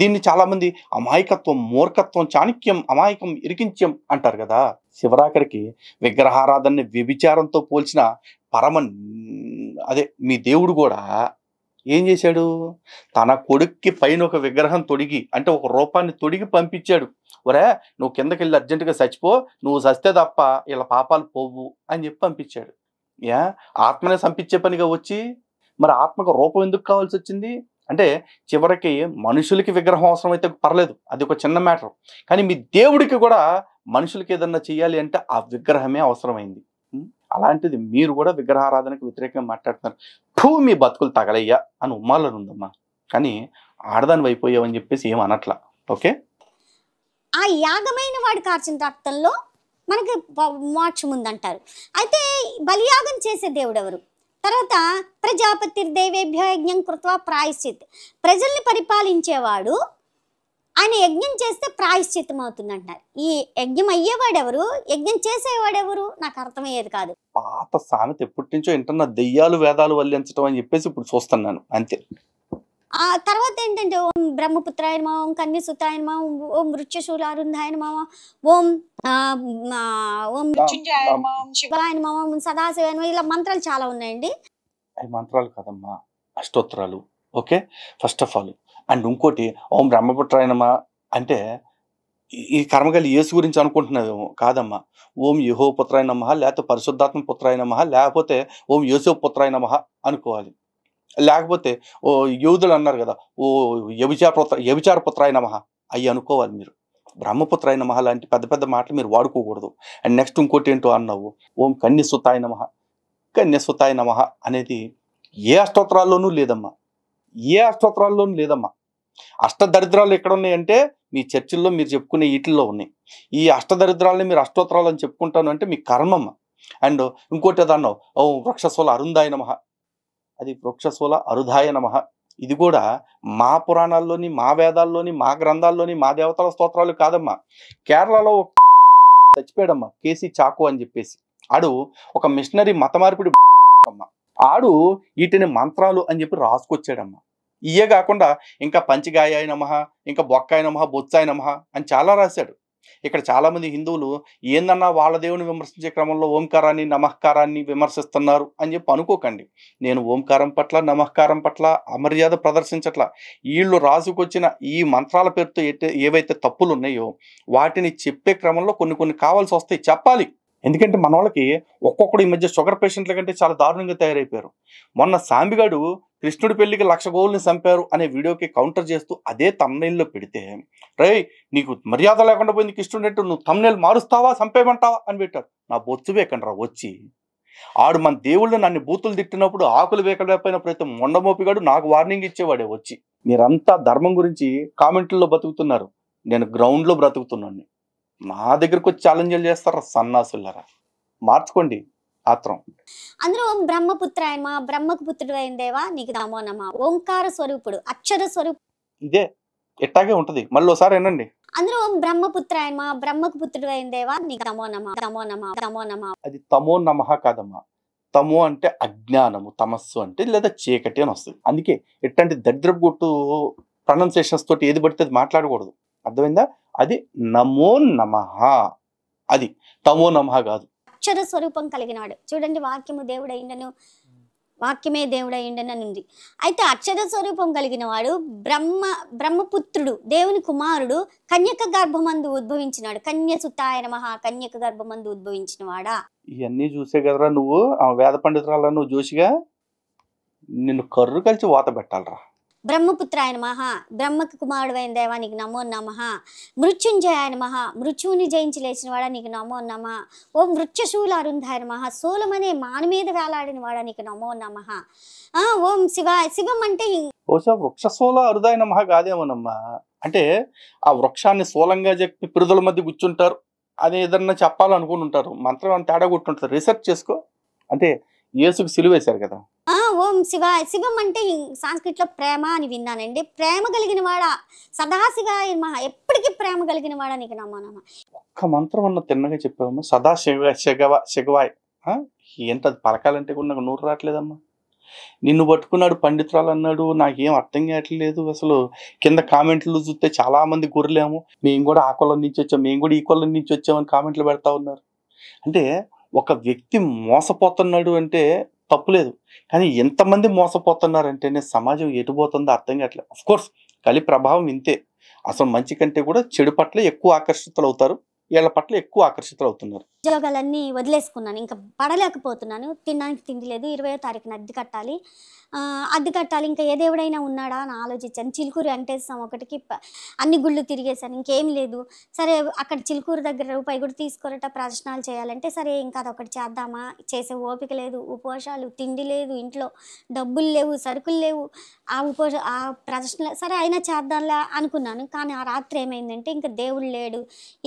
దీన్ని చాలా మంది అమాయకత్వం, మూర్ఖత్వం, చాణక్యం, అమాయకం, ఇరికించం అంటారు కదా. శివరాకరికి విగ్రహారాధనని వ్యభిచారంతో పోల్చిన మీ దేవుడు కూడా ఏం చేశాడు? తన కొడుక్కి పైన ఒక విగ్రహం తొడిగి, అంటే ఒక రూపాన్ని తొడిగి పంపించాడు. ఒరే నువ్వు కిందకి వెళ్ళి అర్జెంటుగా చచ్చిపో, నువ్వు చస్తే తప్ప ఇలా పాపాలు పోవు అని చెప్పి పంపించాడు. ఆత్మనే పంపించే పనిగా వచ్చి మరి ఆత్మకు రూపం ఎందుకు కావాల్సి వచ్చింది అంటే, చివరికి మనుషులకి విగ్రహం అవసరం అయితే పర్లేదు, అది ఒక చిన్న మ్యాటర్. కానీ మీ దేవుడికి కూడా మనుషులకి ఏదన్నా చెయ్యాలి అంటే ఆ విగ్రహమే అవసరమైంది. అలాంటిది మీరు కూడా విగ్రహారాధనకు వ్యతిరేకంగా మాట్లాడుతున్నారు. మీ బతుకులు తగలయ్యా అని ఉమ్మాలని ఉందమ్మా, కానీ ఆడదాని అయిపోయావని చెప్పేసి ఏం అనట్లా. ఓకే, ఆ యాగమైన వాడు కార్చిన రక్తంలో మనకి మోక్షం ఉందంటారు. అయితే బలియాగం చేసే దేవుడు ఎవరు? తర్వాత ప్రజాపతిర్దేవేభ్యో యజ్ఞం కృత్వా ప్రాయశ్చిత్. ప్రజల్ని పరిపాలించేవాడు ఆయన యజ్ఞం చేస్తే ప్రాయశ్చిత్తం అవుతుంది అంటారు. ఈ యజ్ఞం అయ్యేవాడెవరు? యజ్ఞం చేసేవాడెవరు? నాకు అర్థమయ్యేది కాదు. పాత సామెత ఎప్పటి నుంచో వింటున్న దెయ్యాలు వేదాలు వల్లించడం అని చెప్పేసి ఇప్పుడు చూస్తున్నాను అంతే. ఆ తర్వాత ఏంటంటే ఓం బ్రహ్మపుత్రాయ నమః, ఓం కన్యసుతాయ నమః, ఓం మృత్యుశూలారుంధాయ నమః, ఓం మృత్యుంజయాయ నమః, ఓం శివాయ నమః, ఓం సదాశివాయ నమః. ఇలా మంత్రాలు చాలా ఉన్నాయండి. అవి మంత్రాలు కాదమ్మా, అష్టోత్తరాలు. Okay, first of all. And ఇంకోటి ఓం బ్రహ్మపుత్రాయ నమః అంటే ఈ కర్మగాలి యేసు గురించి అనుకుంటున్నావేమో. కాదమ్మా, ఓం యెహోవా పుత్రాయ నమః, లేకపోతే పరిశుద్ధాత్మ పుత్రాయ నమః, లేకపోతే ఓం యోసేపు పుత్రాయ నమః అనుకోవాలి. లేకపోతే ఓ యూదులు అన్నారు కదా, ఓ వ్యభిచార పుత్రాయ నమః, అవి అనుకోవాలి మీరు. బ్రహ్మపుత్రాయ నమః లాంటి పెద్ద పెద్ద మాటలు మీరు వాడుకోకూడదు. అండ్ నెక్స్ట్ ఇంకోటి ఏంటో అన్నావు, ఓం కన్యసుతాయ నమః. కన్యసుతాయ నమః అనేది ఏ అష్టోత్తరాల్లోనూ లేదమ్మా, ఏ అష్టోత్తరాల్లోనూ లేదమ్మా. అష్టదరిద్రాలు ఎక్కడ ఉన్నాయంటే మీ చర్చిల్లో మీరు చెప్పుకునే వీటిల్లో ఉన్నాయి. ఈ అష్టదరిద్రాలని మీరు అష్టోత్తరాలు అని చెప్పుకుంటాను అంటే మీ కర్మమ్మ. అండ్ ఇంకోటి అదన్నావు, ఓ వృక్షశూల అరుంధాయ నమః, అది వృక్షశూల అరుధాయ నమః. ఇది కూడా మా పురాణాల్లోని, మా వేదాల్లోని, మా గ్రంథాల్లోని, మా దేవతల స్తోత్రాలు కాదమ్మా. కేరళలో చచ్చిపోయాడమ్మా కేసీ చాకో అని చెప్పేసి. ఆడు ఒక మిషనరీ మత మార్పిడి అమ్మా. ఆడు వీటిని మంత్రాలు అని చెప్పి రాసుకొచ్చాడమ్మా. ఇయే కాకుండా ఇంకా పంచగాయ నమః, ఇంకా బొక్కాయ నమః, బొత్సాయ నమః అని చాలా రాశాడు. ఇక్కడ చాలా మంది హిందువులు ఏందన్నా వాళ్ళ దేవుని విమర్శించే క్రమంలో ఓంకారాన్ని, నమస్కారాన్ని విమర్శిస్తున్నారు అని చెప్పి అనుకోకండి. నేను ఓంకారం పట్ల, నమస్కారం పట్ల అమర్యాద ప్రదర్శించట్లా. వీళ్ళు రాసుకొచ్చిన ఈ మంత్రాల పేరుతో ఏవైతే తప్పులు ఉన్నాయో వాటిని చెప్పే క్రమంలో కొన్ని కావాల్సి వస్తాయి, చెప్పాలి. ఎందుకంటే మన వాళ్ళకి ఒక్కొక్కడు ఈ మధ్య షుగర్ పేషెంట్ల కంటే చాలా దారుణంగా తయారైపోయారు. మొన్న సాంబిగాడు కృష్ణుడి పెళ్లికి 1,00,000 గోవుల్ని చంపారు అనే వీడియోకి కౌంటర్ చేస్తూ అదే తమ్నైల్లో పెడితే, రే నీకు మర్యాద లేకుండా పోయింది కృష్ణుడు అంటే నువ్వు తమ్నైల్ మారుస్తావా, చంపేయమంటావా అని పెట్టారు. నా బొచ్చు వేకండ్రా వచ్చి. ఆడు మన దేవుళ్ళు నన్ను బూతులు తిట్టినప్పుడు, ఆకులు వేకలేకపోయిన ప్రతి మొండమోపిగాడు నాకు వార్నింగ్ ఇచ్చేవాడే వచ్చి. మీరంతా ధర్మం గురించి కామెంట్లలో బతుకుతున్నారు, నేను గ్రౌండ్లో బ్రతుకుతున్నాను. నా దగ్గరకు వచ్చి ఛాలెంజ్లు చేస్తారా సన్నాసులారా? మార్చుకోండి ఆత్రం. అందులో ఓం బ్రహ్మపుత్రాయ నమః, బ్రహ్మకు పుత్రుడు అయిన దేవా నీకు నమో నమః. ఓంకార స్వరూపుడు, అక్షర స్వరూపుడు, ఇదే ఎట్టాగే ఉంటది. మళ్ళీ ఒకసారి వినండి. అందులో ఓం బ్రహ్మపుత్రాయ నమః, బ్రహ్మకు పుత్రుడు అయిన దేవా నీకు నమో నమః, నమో నమః, నమో నమః. అది తమో నమః కాదమ్మా, తము అంటే అజ్ఞానము, తమస్సు అంటే లేదా చీకటి అని వస్తుంది. అందుకే ఎట్లాంటి దరిద్రపు గుట్టు ప్రొనౌన్సియేషన్స్ తోటి ఏది పడితే అది మాట్లాడకూడదు. అర్థమైందా? అది నమో నమః, అది తమో నమః కాదు. అక్షర స్వరూపం కలిగినవాడు. చూడండి, వాక్యము దేవుడైండను, వాక్యమే దేవుడైండను అని ఉంది. అయితే అక్షర స్వరూపం కలిగిన వాడు బ్రహ్మపుత్రుడు, దేవుని కుమారుడు, కన్యక గర్భమందు ఉద్భవించినాడు. కన్యసుతాయ నమః, కన్యక గర్భమందు ఉద్భవించిన వాడా. ఇవన్నీ చూసే కదరా నువ్వు ఆ వేద పండితురాల నువ్వు చూసిగా నిన్ను కర్రు కలిసి వాత పెట్టాలరా. బ్రహ్మపుత్రాయ నమః, బ్రహ్మకు కుమారుడు అయిన దేవా నీకు నమో నమః. మృత్యుంజయాయ నమః, మృత్యువుని జయించి లేచిన వాడా నీకు నమో నమః. ఓం మృత్యుశూల అరుంధాయ నమః, శూలమనే మాను మీద వేలాడిన వాడా నీకు నమో నమః. ఓం శివాయ, శివం అంటే బహుశా వృక్షశూల అరుదాయ నమః కాదేమోనమ్మా. అంటే ఆ వృక్షాన్ని శూలంగా చెప్పి పిరుదుల మధ్య కూర్చుంటారు అని ఏదన్నా చెప్పాలనుకుని ఉంటారు. మంత్రం అంత తేడా కొట్టుంటారు. రీసెర్చ్ చేసుకో. అంటే యేసుకు సిలువేశారు కదా. ఓం శివాయ, శివం అంటే సాంస్క్రిట్లో ప్రేమ అని విన్నానండి. ప్రేమ కలిగిన వాడా, సదాశివాయ నమః, ఎప్పటికీ ప్రేమ కలిగిన వాడా నీకు నమో నమః. ఒక్క మంత్రం అన్న తిన్నగా చెప్పావమ్మా. సదా శివాయ్. ఏంటది పలకాలంటే కూడా నాకు నూరు రావట్లేదమ్మా. నిన్ను పట్టుకున్నాడు పండితురాలు అన్నాడు, నాకేం అర్థం కావట్లేదు. అసలు కింద కామెంట్లు చూస్తే చాలా మంది గొర్రెలేము, మేము కూడా ఆ కులం నుంచి వచ్చాం, మేము కూడా ఈ కులం నుంచి వచ్చామని కామెంట్లు పెడతా ఉన్నారు. అంటే ఒక వ్యక్తి మోసపోతున్నాడు అంటే తప్పులేదు, కానీ ఎంతమంది మోసపోతున్నారంటేనే సమాజం ఎటుపోతుందో అర్థం కావట్లేదు. అఫ్ కోర్స్ కలి ప్రభావం ఇంతే. అసలు మంచి కంటే కూడా చెడు పట్ల ఎక్కువ ఆకర్షితులు అవుతారు, వీళ్ళ పట్ల ఎక్కువ ఆకర్షితులు అవుతున్నారు. ఉద్యోగాలన్నీ వదిలేసుకున్నాను, ఇంకా పడలేకపోతున్నాను. తినడానికి తిండి లేదు, 20వ తారీఖున అద్దె కట్టాలి. ఇంకా ఏ దేవుడైనా ఉన్నాడా అని ఆలోచించాను. చిలుకూరు వెంకటేశ్వర ఒకటికి అన్ని గుళ్ళు తిరిగేశాను, ఇంకేం లేదు. సరే అక్కడ చిలుకూరు దగ్గర రూపాయి కూడా తీసుకోరట ప్రదర్శనలు చేయాలంటే, సరే ఇంకా అదొకటి చేద్దామా, చేసే ఓపిక లేదు, ఉపవాసాలు, తిండి లేదు, ఇంట్లో డబ్బులు లేవు, సరుకులు లేవు, ఆ ప్రదర్శన సరే అయినా చేద్దాంలే అనుకున్నాను. కానీ ఆ రాత్రి ఏమైందంటే ఇంకా దేవుడు లేడు.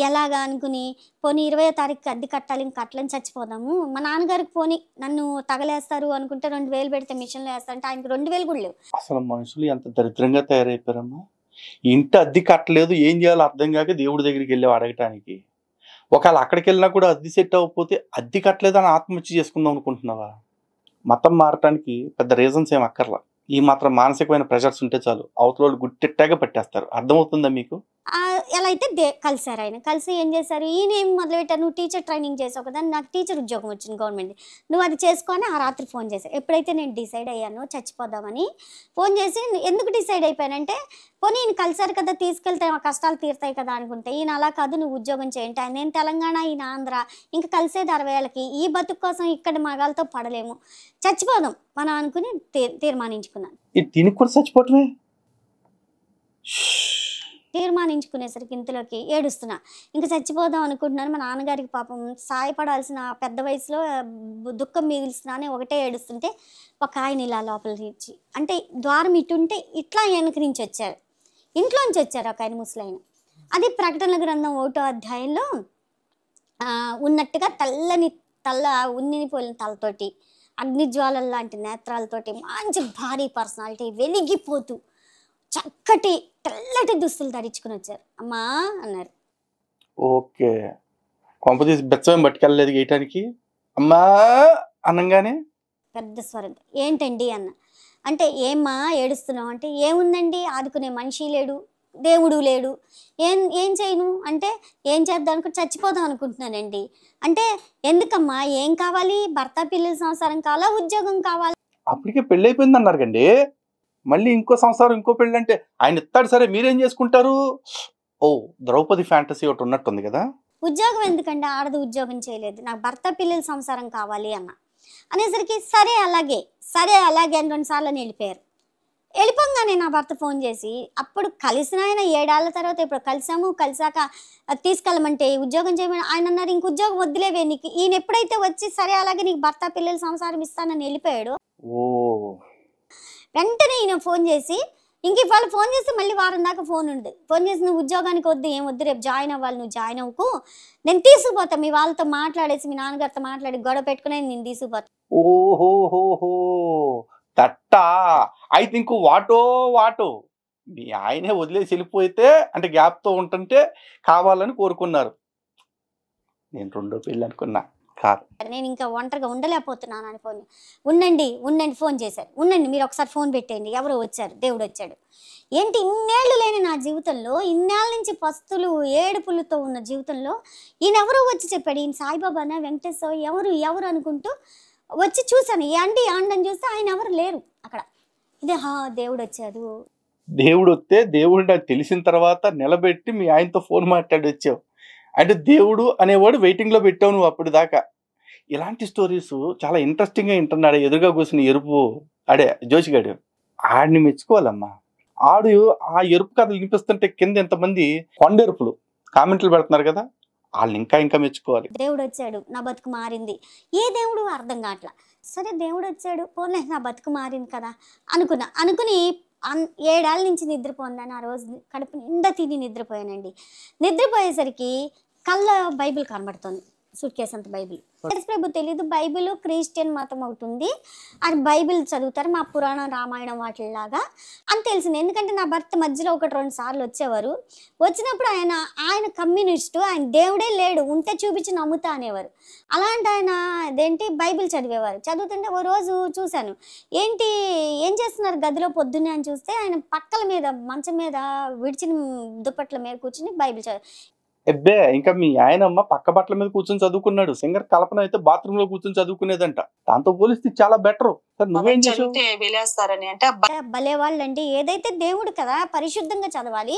ఎలాగా అనుకుని పోనీ 20వ తారీఖు అద్దె కట్టాలి, ఇంక కట్టలని చచ్చిపోదాము. మా నాన్నగారికి పోనీ నన్ను తగలేస్తారు అనుకుంటే 2000 పెడితే మిషన్లో వేస్తారంటే ఆయనకి 2000 కూడా లేవు. అసలు మనుషులు ఎంత దరిద్రంగా తయారైపోయారమ్మా. ఇంటి అద్దె కట్టలేదు, ఏం చేయాలో అర్థం కాక దేవుడి దగ్గరికి వెళ్ళావు అడగటానికి. ఒకవేళ అక్కడికి వెళ్ళినా కూడా అద్దె సెట్ అవ్వకపోతే అద్దె కట్టలేదని ఆత్మహత్య చేసుకుందాం అనుకుంటున్నావా? మతం మారటానికి పెద్ద రీజన్స్ ఏం అక్కర్లా. ఈ మాత్రం మానసికమైన ప్రెషర్స్ ఉంటే చాలు, అవతల వాళ్ళు గుట్టెట్టాగా పట్టేస్తారు. అర్థమవుతుందా మీకు? ఎలా అయితే కలిసారు. ఆయన కలిసి ఏం చేశారు, ఈయన ఏం మొదలుపెట్టారు, నువ్వు టీచర్ ట్రైనింగ్ చేసావు కదా, నాకు టీచర్ ఉద్యోగం వచ్చింది గవర్నమెంట్, నువ్వు అది చేసుకొని ఆ రాత్రి ఫోన్ చేశాను. ఎప్పుడైతే నేను డిసైడ్ అయ్యానో చచ్చిపోదామని ఫోన్ చేసి, ఎందుకు డిసైడ్ అయిపోయానంటే పోనీ ఈయన కలిసారు కదా, తీసుకెళ్తే మా కష్టాలు తీరుతాయి కదా అనుకుంటే, ఈయన అలా కాదు నువ్వు ఉద్యోగం చేయండి, నేను తెలంగాణ, ఈయన ఆంధ్ర, ఇంకా కలిసేది 60 ఏళ్ళకి, ఈ బతుకు కోసం ఇక్కడ మగాలతో పడలేము, చచ్చిపోదాం మనం అనుకుని తీర్మానించుకున్నాను. దీనికి కూడా చచ్చిపోవటమే. తీర్మానించుకునేసరికి ఇంతలోకి ఏడుస్తున్నా, ఇంకా చచ్చిపోదాం అనుకుంటున్నాను. మా నాన్నగారికి పాపం సాయపడాల్సిన పెద్ద వయసులో దుఃఖం మిగిల్చున్నానే ఒకటే ఏడుస్తుంటే ఒక ఆయన ఇలా లోపలికి ఇచ్చి, అంటే ద్వారం ఇటుంటే ఇట్లా వెనక నుంచి వచ్చారు, ఇంట్లోంచి వచ్చారు ఒక ఆయన ముసలాయన. అది ప్రకటనల గ్రంథం 1వ అధ్యాయంలో ఉన్నట్టుగా ఉన్నిపోయిన తలతోటి, అగ్నిజ్వాలల లాంటి నేత్రాలతోటి, మంచి భారీ పర్సనాలిటీ, వెలిగిపోతూ చక్కటి తెల్లటి దుస్తులు ధరించుకుని వచ్చారు. అమ్మా అన్నారు. ఓకే, కొంప తీసి బెచ్చం పట్టుకెళ్ళలేదు గేయటానికి. అమ్మా అనగానే పెద్ద స్వరం, ఏంటండి అన్న. అంటే ఏమ్మా ఏడుస్తున్నావు అంటే, ఏముందండి ఆదుకునే మనిషి లేడు, దేవుడు లేడు, ఏం చేయను అంటే, ఏం చేద్దాం అనుకుంటే చచ్చిపోదాం అనుకుంటున్నానండి అంటే, ఎందుకమ్మా ఏం కావాలి, భర్త పిల్లల సంసారం కావాలా, ఉద్యోగం కావాలా? అప్పటికే పెళ్ళి అయిపోయింది అన్నారు కండి, మళ్ళీ ఇంకో సంసారం ఇంకో పెళ్ళి అంటే ఆయన ఇస్తాడు, సరే మీరేం చేసుకుంటారు? ఓ ద్రౌపది ఫ్యాంటసీ ఒకటి ఉన్నట్టుంది కదా. ఉద్యోగం ఎందుకంటే ఆడది ఉద్యోగం చేయలేదు, నాకు భర్త పిల్లల సంసారం కావాలి అన్న అనేసరికి సరే అలాగే అని 2 సార్లు వెళ్ళిపోయారు. వెళ్ళిపోగానే నా భర్త ఫోన్ చేసి, అప్పుడు కలిసిన ఆయన 7 ఏళ్ల తర్వాత ఇప్పుడు కలిసాక తీసుకెళ్ళమంటే ఉద్యోగం చేయమని ఆయన అన్నారు, ఇంక ఉద్యోగం వద్దులేవే నీకు. ఈయన ఎప్పుడైతే వచ్చి సరే అలాగే నీకు భర్త పిల్లల సంసారం ఇస్తానని వెళ్ళిపోయాడు, వెంటనే ఈయన ఫోన్ చేసి, ఇంక ఇవాళ ఫోన్ చేసి మళ్ళీ వారం దాకా ఫోన్ ఉంది, ఫోన్ చేసి నువ్వు ఉద్యోగానికి వద్దు, ఏం వద్దు, రేపు జాయిన్ అవ్వాలి, నువ్వు జాయిన్ అవ్వకు, నేను తీసుకుపోతా, మీ వాళ్ళతో మాట్లాడేసి మీ నాన్నగారితో మాట్లాడి గొడవ పెట్టుకునే నేను తీసుకుపోతా. ఓహోహోహో తట్టా. అయితే ఇంకో వాటో మీ ఆయనే వదిలేసి వెళ్ళిపోతే అంటే గ్యాప్తో ఉంటుంటే కావాలని కోరుకున్నారు. నేను 2వ పెళ్ళి అనుకున్నా, కాదు. నేను ఇంకా ఒంటరిగా ఉండలేకపోతున్నాను అని ఫోన్ ఉండండి ఉండండి ఫోన్ చేశారు. ఉండండి మీరు ఒకసారి ఫోన్ పెట్టేయండి, ఎవరో వచ్చారు, దేవుడు వచ్చాడు. ఏంటి ఇన్నేళ్ళు లేని నా జీవితంలో, ఇన్నేళ్ళ నుంచి పస్తులు ఏడుపులతో ఉన్న జీవితంలో ఈయన ఎవరో వచ్చి చెప్పాడు, ఈయన సాయిబాబానా వెంకటేశ్వర ఎవరు ఎవరు అనుకుంటూ వచ్చి చూశాను. అండి అని చూస్తే ఆయన ఎవరు లేరు అక్కడ. ఇదే దేవుడు వచ్చాడు. దేవుడు వస్తే దేవుడు నాకు తెలిసిన తర్వాత నిలబెట్టి మీ ఆయనతో ఫోన్ మాట్లాడి వచ్చావు. అంటే దేవుడు అనేవాడు వెయిటింగ్లో పెట్టావు నువ్వు అప్పుడు దాకా. ఇలాంటి స్టోరీస్ చాలా ఇంట్రెస్టింగ్గా వింటున్నాడు. ఎదురుగా కూర్చుని ఎరుపు అడే జోషిగాడు, ఆడిని మెచ్చుకోవాలమ్మా. ఆడు ఆ ఎరుపు కథలు వినిపిస్తుంటే కింద ఎంతమంది కొండెరుపులు కామెంట్లు పెడుతున్నారు కదా, వాళ్ళని ఇంకా మెచ్చుకోవాలి. దేవుడు వచ్చాడు, నా బతుకు మారింది. ఏ దేవుడు అర్థం కావట్లా. సరే దేవుడు వచ్చాడు, పోలే నా బతుకు మారింది కదా అనుకుని 7 ఏళ్ళ నుంచి నిద్రపోందని ఆ రోజు కడుపు నిండా తిని నిద్రపోయానండి. నిద్రపోయేసరికి కళ్ళ బైబిల్ కనబడుతుంది, సూట్ కేసు అంత బైబిల్. ప్రభు తెలీదు, బైబిల్ క్రిస్టియన్ మతం ఒకటి ఉంది, అది బైబిల్ చదువుతారు మా పురాణం రామాయణం వాటిలాగా అని తెలిసింది. ఎందుకంటే నా భర్త మధ్యలో 1-2 సార్లు వచ్చేవారు. వచ్చినప్పుడు ఆయన కమ్యూనిస్టు, ఆయన దేవుడే లేడు, ఉంటే చూపించి నమ్ముతా అనేవారు. అలాంటి ఆయన అదేంటి బైబిల్ చదివేవారు. చదువుతుంటే ఓ రోజు చూశాను, ఏం చేస్తున్నారు గదిలో పొద్దున్నే అని చూస్తే ఆయన పక్కల మీద మంచం మీద విడిచిన దుప్పట్ల మీద కూర్చుని బైబిల్ ఎబ్బే ఇంకా మీ ఆయనమ్మ పక్క బట్టల మీద కూర్చొని చదువుకున్నాడు. సింగర్ కల్పన అయితే బాత్రూమ్ లో కూర్చొని చదువుకునేదంట. దాంతో పోలిస్తే చాలా బెటర్. నువ్వేం చేసావు? భలే వాళ్ళండి. ఏదైతే దేవుడు కదా పరిశుద్ధంగా చదవాలి,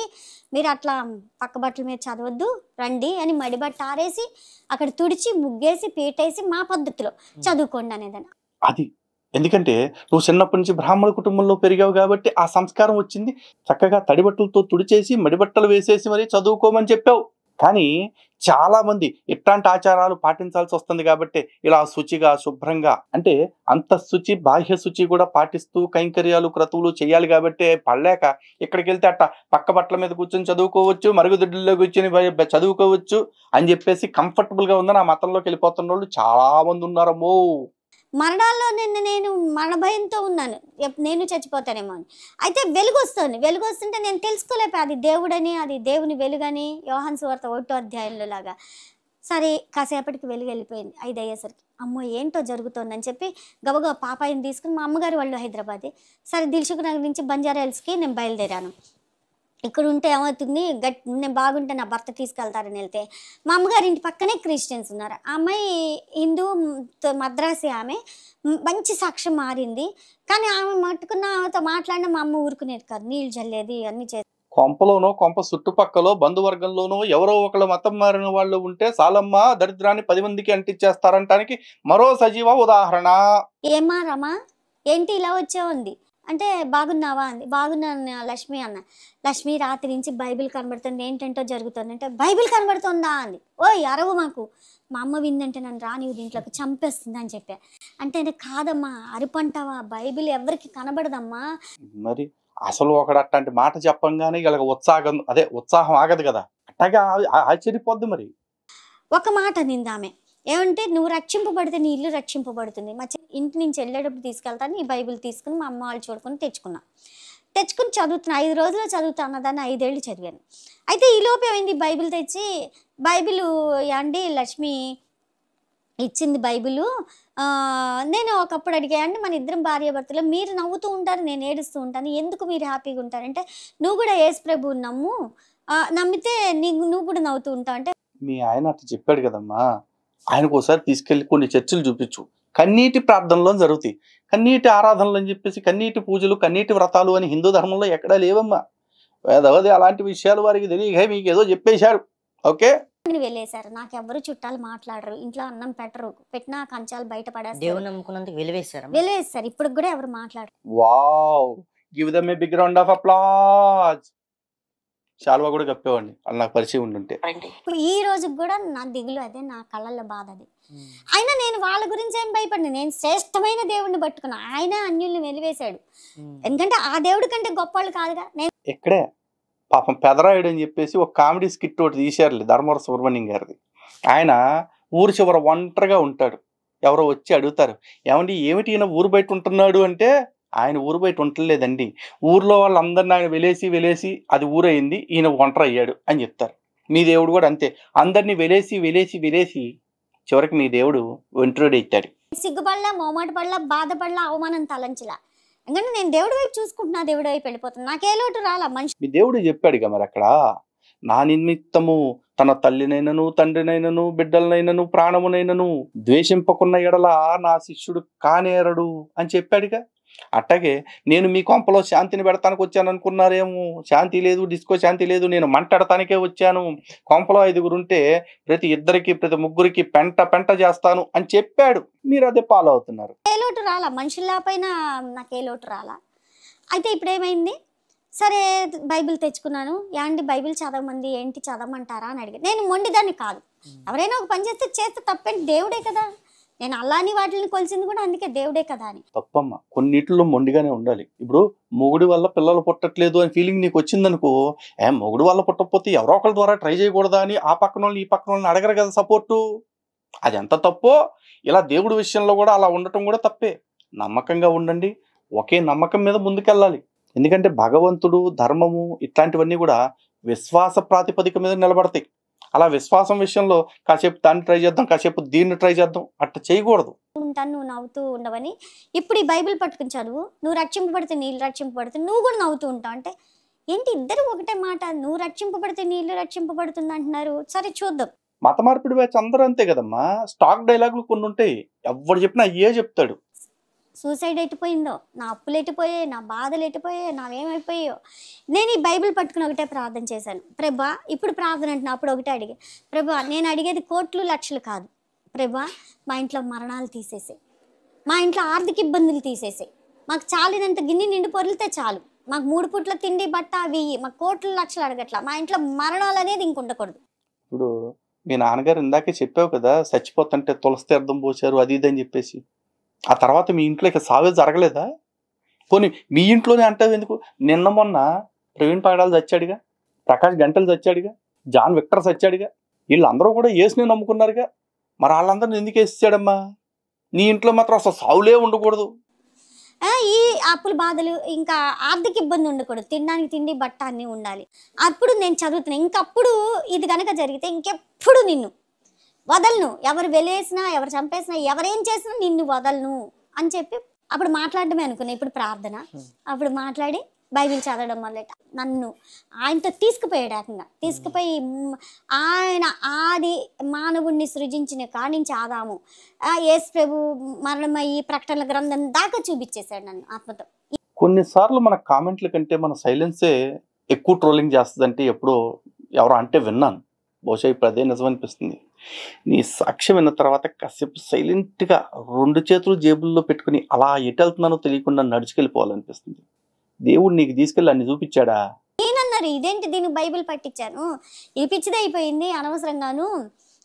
మీరు అట్లా పక్క బట్టల మీద చదవద్దు, రండి అని మడిబట్ట ఆరేసి అక్కడ తుడిచి ముగ్గేసి పీటేసి మా పద్ధతిలో చదువుకోండి అనేదని. అది ఎందుకంటే నువ్వు చిన్నప్పటి నుంచి బ్రాహ్మణ కుటుంబంలో పెరిగావు కాబట్టి ఆ సంస్కారం వచ్చింది. చక్కగా తడిబట్టలతో తుడిచేసి మడిబట్టలు వేసేసి మరి చదువుకోమని చెప్పావు. కానీ చాలా మంది ఇట్లాంటి ఆచారాలు పాటించాల్సి వస్తుంది కాబట్టి ఇలా శుచిగా శుభ్రంగా, అంటే అంత శుచి బాహ్య శుచి కూడా పాటిస్తూ కైంకర్యాలు క్రతువులు చేయాలి కాబట్టి పడలేక ఇక్కడికి వెళ్తే అట్ట పక్క బట్టల మీద కూర్చొని చదువుకోవచ్చు, మరుగుదొడ్లలో కూర్చొని చదువుకోవచ్చు అని చెప్పేసి కంఫర్టబుల్గా ఉందని ఆ మతంలోకి వెళ్ళిపోతున్న వాళ్ళు చాలా మంది ఉన్నారమ్మో. మరణాల్లో నేను మరణ భయంతో ఉన్నాను, నేను చచ్చిపోతానేమో అని. అయితే వెలుగు వస్తుంటే నేను తెలుసుకోలేకపోయా అది దేవుడని, అది దేవుని వెలుగని. యోహాను సువార్త 1వ అధ్యాయంలో లాగా. సరే కాసేపటికి వెలుగు వెళ్ళిపోయింది. 5 అయ్యేసరికి అమ్మో ఏంటో జరుగుతుందని చెప్పి గబగబా పాపాయిని తీసుకుని, మా అమ్మగారి వాళ్ళు హైదరాబాదే, సరే దిల్సుఖ్ నగర్ నుంచి బంజారా హిల్స్కి నేను బయలుదేరాను. ఇక్కడ ఉంటే ఏమవుతుంది, నేను బాగుంటే నా భర్త తీసుకెళ్తారని వెళ్తే మా అమ్మగారి ఇంటి పక్కనే క్రిస్టియన్స్ ఉన్నారు. ఆ అమ్మాయి హిందూ మద్రాసి, ఆమె మంచి సాక్ష్యం మారింది. కానీ ఆమె మట్టుకున్న ఆమెతో మాట్లాడిన మా అమ్మ ఊరుకునేది కాదు, నీళ్ళు చల్లేది అన్నీ చేసి. కొంపలోనో కొంప చుట్టుపక్కలో బంధువర్గంలోనో ఎవరో ఒకళ్ళు మతం మారిన వాళ్ళు ఉంటే సాలమ్మ దరిద్రాన్ని 10 మందికి అంటించేస్తారంటానికి మరో సజీవ ఉదాహరణ. ఏమా రమా ఏంటి ఇలా వచ్చావుంది అంటే, బాగున్నావా అంది. బాగున్నాను లక్ష్మి అన్న. లక్ష్మి రాత్రి నుంచి బైబిల్ కనబడుతుంది, ఏంటంటో జరుగుతుంది అంటే, బైబిల్ కనబడుతుందా అంది. ఓయ్ అరవు మాకు, మా అమ్మ విందంటే నన్ను రానివి దీంట్లోకి చంపేస్తుంది అని చెప్పా. అంటే కాదమ్మా అరుపంటావా, బైబిల్ ఎవరికి కనబడదమ్మా. మరి అసలు ఒకడు అట్లాంటి మాట చెప్పంగానే ఇలాగ ఉత్సాహం ఆగదు కదా, అట్లాగే ఆశ్చర్యపోద్ది. మరి ఒక మాట నిందామె ఏమంటే, నువ్వు రక్షింపబడితే నీ ఇల్లు రక్షింపబడుతుంది. మా ఇంటి నుంచి వెళ్ళేటప్పుడు తీసుకెళ్తాను, ఈ బైబిల్ తీసుకుని మా అమ్మ వాళ్ళు చూడుకొని తెచ్చుకుని చదువుతున్నా. 5 రోజులు చదువుతాను దాన్ని, 5 ఏళ్ళు చదివాను. అయితే ఈ లోపు ఏమైంది, బైబిల్ తెచ్చి బైబిల్ అండి లక్ష్మి ఇచ్చింది బైబిలు. నేను ఒకప్పుడు అడిగాయండి, మన ఇద్దరం భార్యాభర్తలు, మీరు నవ్వుతూ ఉంటారు నేను ఏడుస్తూ ఉంటాను, ఎందుకు మీరు హ్యాపీగా ఉంటారంటే, నువ్వు కూడా యేసు ప్రభువుని నమ్ము, నమ్మితే నువ్వు కూడా నవ్వుతూ ఉంటావు అంటే. మీ ఆయన అట్లా చెప్పాడు కదమ్మా, ఆయనకు ఒకసారి తీసుకెళ్లి కొన్ని చర్చలు చూపించు. కన్నీటి ప్రార్థనలో జరుగుతాయి, కన్నీటి ఆరాధనలు అని చెప్పేసి, కన్నీటి పూజలు, కన్నీటి వ్రతాలు అని హిందూ ధర్మంలో ఎక్కడా లేవమ్మా. వేదవది అలాంటి విషయాలు వారికి తెలియక మీకు ఏదో చెప్పేశారు. ఓకే వెళ్ళేశారు, నాకు ఎవరు చుట్టాలు మాట్లాడరు, ఇంట్లో అన్నం పెట్టినా కంచాలు బయట పడేస్తారు, వెలివేశారు. ఇప్పుడు కూడా ఎవరు మాట్లాడరు. Wow, give them a big round of applause. శాల్వా కూడా కప్పేవాడిని వాళ్ళు నాకు పరిచయం ఉండుంటే. ఈ రోజు కూడా నా దిగులు అదే, నా కళ్ళల్లో బాధ అది. అయినా నేను వాళ్ళ గురించి ఏం భయపడినా, నేను శ్రేష్టమైన దేవుడిని పట్టుకున్నా, ఆయన అన్యుల్ని వెలివేశాడు. ఎందుకంటే ఆ దేవుడి కంటే గొప్ప వాళ్ళు కాదుగా. నేను ఇక్కడే పాపం పెదరాయుడు అని చెప్పేసి ఒక కామెడీ స్కిట్ ఒకటి తీశారులే, ధర్మవర సుబ్రహ్మణ్యం గారిది. ఆయన ఊరు చివర ఒంటరిగా ఉంటాడు, ఎవరో వచ్చి అడుగుతారు, ఏమండి ఏమిటి ఈయన ఊరు బయట ఉంటున్నాడు అంటే, ఆయన ఊరు బయట ఉండలేదండి, ఊర్లో వాళ్ళందరినీ ఆయన వెలేసి అది ఊరయింది, ఈయన ఒంటరి అయ్యాడు అని చెప్తారు. మీ దేవుడు కూడా అంతే, అందరినీ వెలేసి చివరికి మీ దేవుడు వెంట్రుడి ఎత్తాడు. సిగ్గుపడలా, మోమాట పడలా, బాధపడలా, అవమానం తలంచలా. ఎందుకంటే నేను దేవుడి వైపు చూసుకుంటున్నా, దేవుడి వైపు వెళ్ళిపోతున్నా, నాకే లోటు రాలా. మనిషి మీ దేవుడు చెప్పాడుగా మరి అక్కడ, నా నిమిత్తము తన తల్లినైనను తండ్రినైనను బిడ్డలనైనను ప్రాణమునైనను ద్వేషింపకున్న ఎడల నా శిష్యుడు కానేరడు అని చెప్పాడుగా. అట్టాగే నేను మీ కొంపలో శాంతిని పెడతానికి వచ్చాను అనుకున్నారేమో. శాంతి లేదు, డిస్కో శాంతి లేదు, నేను మంటడటానికే వచ్చాను. కొంపలో 5 ఉంటే ప్రతి ఇద్దరికి ప్రతి ముగ్గురికి పెంట పెంట చేస్తాను అని చెప్పాడు. మీరు అదే ఫాలో అవుతున్నారు. ఏ లోటు రాలా, మనుషుల పైన నాకే లోటు రాలా. అయితే ఇప్పుడు ఏమైంది, సరే బైబిల్ తెచ్చుకున్నాను. యాండి బైబిల్ చదవమంది, ఏంటి చదవమంటారా అని అడిగాను. నేను మొండిదాన్ని కాదు, ఎవరైనా ఒక పని చేస్తే తప్పేంటి, దేవుడే కదా. నేను అల్లాని వాటిని కొలిసింది కూడా అందుకే దేవుడే కదా అని. తప్పమ్మ, కొన్నిటిలో మొండిగానే ఉండాలి. ఇప్పుడు మొగుడి వల్ల పిల్లలు పుట్టట్లేదు అని ఫీలింగ్ నీకు వచ్చిందనుకో, మొగుడు వల్ల పుట్టకపోతే ఎవరో ఒకరి ద్వారా ట్రై చేయకూడదా అని ఆ పక్కన వాళ్ళని ఈ పక్కన వాళ్ళని అడగరు కదా సపోర్టు. అది ఎంత తప్పో ఇలా దేవుడి విషయంలో కూడా అలా ఉండటం కూడా తప్పే. నమ్మకంగా ఉండండి, ఒకే నమ్మకం మీద ముందుకెళ్ళాలి. ఎందుకంటే భగవంతుడు, ధర్మము ఇట్లాంటివన్నీ కూడా విశ్వాస ప్రాతిపదిక మీద నిలబడతాయి. అలా విశ్వాసం విషయంలో కాసేపు దాన్ని ట్రై చేద్దాం, కాసేపు దీన్ని ట్రై చేద్దాం, అట్లా చేయకూడదు. ఉంటాను, నువ్వు నవ్వుతూ ఉండవని. ఇప్పుడు ఈ బైబిల్ పట్టుకుని చదువు, నువ్వు రక్షింపబడితే నీళ్ళు రక్షింపబడితే నువ్వు కూడా నవ్వుతూ ఉంటావు అంటే ఏంటి, ఇద్దరు ఒకటే మాట. నువ్వు రక్షింపబడితే నీళ్ళు రక్షింపబడుతుంది అంటున్నారు, సరే చూద్దాం. మత మార్పిడి బ్యాచ్ అందరూ అంతే కదమ్మా. స్టాక్ డైలాగులు కొన్ని ఉంటాయి, ఎవరు చెప్పినా అయ్యే చెప్తాడు. సూసైడ్ ఎట్టిపోయిందో, నా అప్పులు ఎట్టిపోయాయి, నా బాధలు ఎట్టిపోయాయి, నావేమైపోయాయో. నేను ఈ బైబిల్ పట్టుకుని ఒకటే ప్రార్థన చేశాను. ప్రభా, ఇప్పుడు ప్రార్థన అంటున్నా, అప్పుడు ఒకటే అడిగా, ప్రభా నేను అడిగేది కోట్లు లక్షలు కాదు. ప్రభా మా ఇంట్లో మరణాలు తీసేసాయి, మా ఇంట్లో ఆర్థిక ఇబ్బందులు తీసేసాయి, మాకు చాలినంత గిన్నె నిండి పొరిలితే చాలు, మాకు 3 పూట్ల తిండి బట్ట అవి, మాకు కోట్లు లక్షలు అడగట్లా, మా ఇంట్లో మరణాలు అనేది ఇంకుండకూడదు. ఇప్పుడు మీ నాన్నగారు ఇందాకే చెప్పావు కదా, చచ్చిపోతుంటే తులసి తీర్థం పోసారు అది ఇది అని చెప్పేసి. ఆ తర్వాత మీ ఇంట్లో ఇక సావే జరగలేదా? పోనీ మీ ఇంట్లోనే అంటావు ఎందుకు? నిన్న మొన్న ప్రవీణ్ పగడాలు చచ్చాడుగా, ప్రకాష్ గంటలు చచ్చాడుగా, జాన్ విక్టర్ చచ్చాడుగా, వీళ్ళందరూ కూడా యేసుని నమ్ముకున్నారుగా. మరి వాళ్ళందరిని ఎందుకు వేసాడమ్మా? నీ ఇంట్లో మాత్రం అసలు సావులే ఉండకూడదు. ఈ అప్పుల బాధలు, ఇంకా ఆర్థిక ఇబ్బంది ఉండకూడదు, తినడానికి తిండి బట్ట అన్నీ ఉండాలి. అప్పుడు నేను చదువుతున్నాను. ఇంకప్పుడు ఇది కనుక జరిగితే ఇంకెప్పుడు నిన్ను వదలను, ఎవరు వెలేసినా, ఎవరు చంపేసినా, ఎవరేం చేసినా నిన్ను వదలను అని చెప్పి అప్పుడు మాట్లాడడమే అనుకున్నా. ఇప్పుడు ప్రార్థన, అప్పుడు మాట్లాడి బైబిల్ చదవడం వల్లట నన్ను ఆయనతో తీసుకుపోయాడు. ఏకంగా తీసుకుపోయి ఆయన ఆది మానవుడిని సృజించిన కానించి ఆదాము, యేసు ప్రభు మరణమయ్యి ప్రకటనల గ్రంథం దాకా చూపించేశాడు నన్ను ఆత్మతో. కొన్నిసార్లు మన కామెంట్ల కంటే మన సైలెన్సే ఎక్కువ ట్రోలింగ్ చేస్తుందంటే ఎప్పుడో ఎవరో అంటే విన్నాను. బహుశా ఇప్పుడు అదే నిజం అనిపిస్తుంది. నీ సాక్ష్యం విన్న తర్వాత కాసేపు సైలెంట్గా 2 చేతులు జేబుల్లో పెట్టుకుని అలా ఎటు వెళ్తున్నానో తెలియకుండా నడుచుకెళ్ళిపోవాలనిపిస్తుంది. దేవుడు నీకు తీసుకెళ్ళి అన్ని చూపించాడా? నేనన్నారు ఇదేంటి, దీనికి బైబిల్ పట్టించాను, ఈ పిచ్చిది అయిపోయింది అనవసరంగాను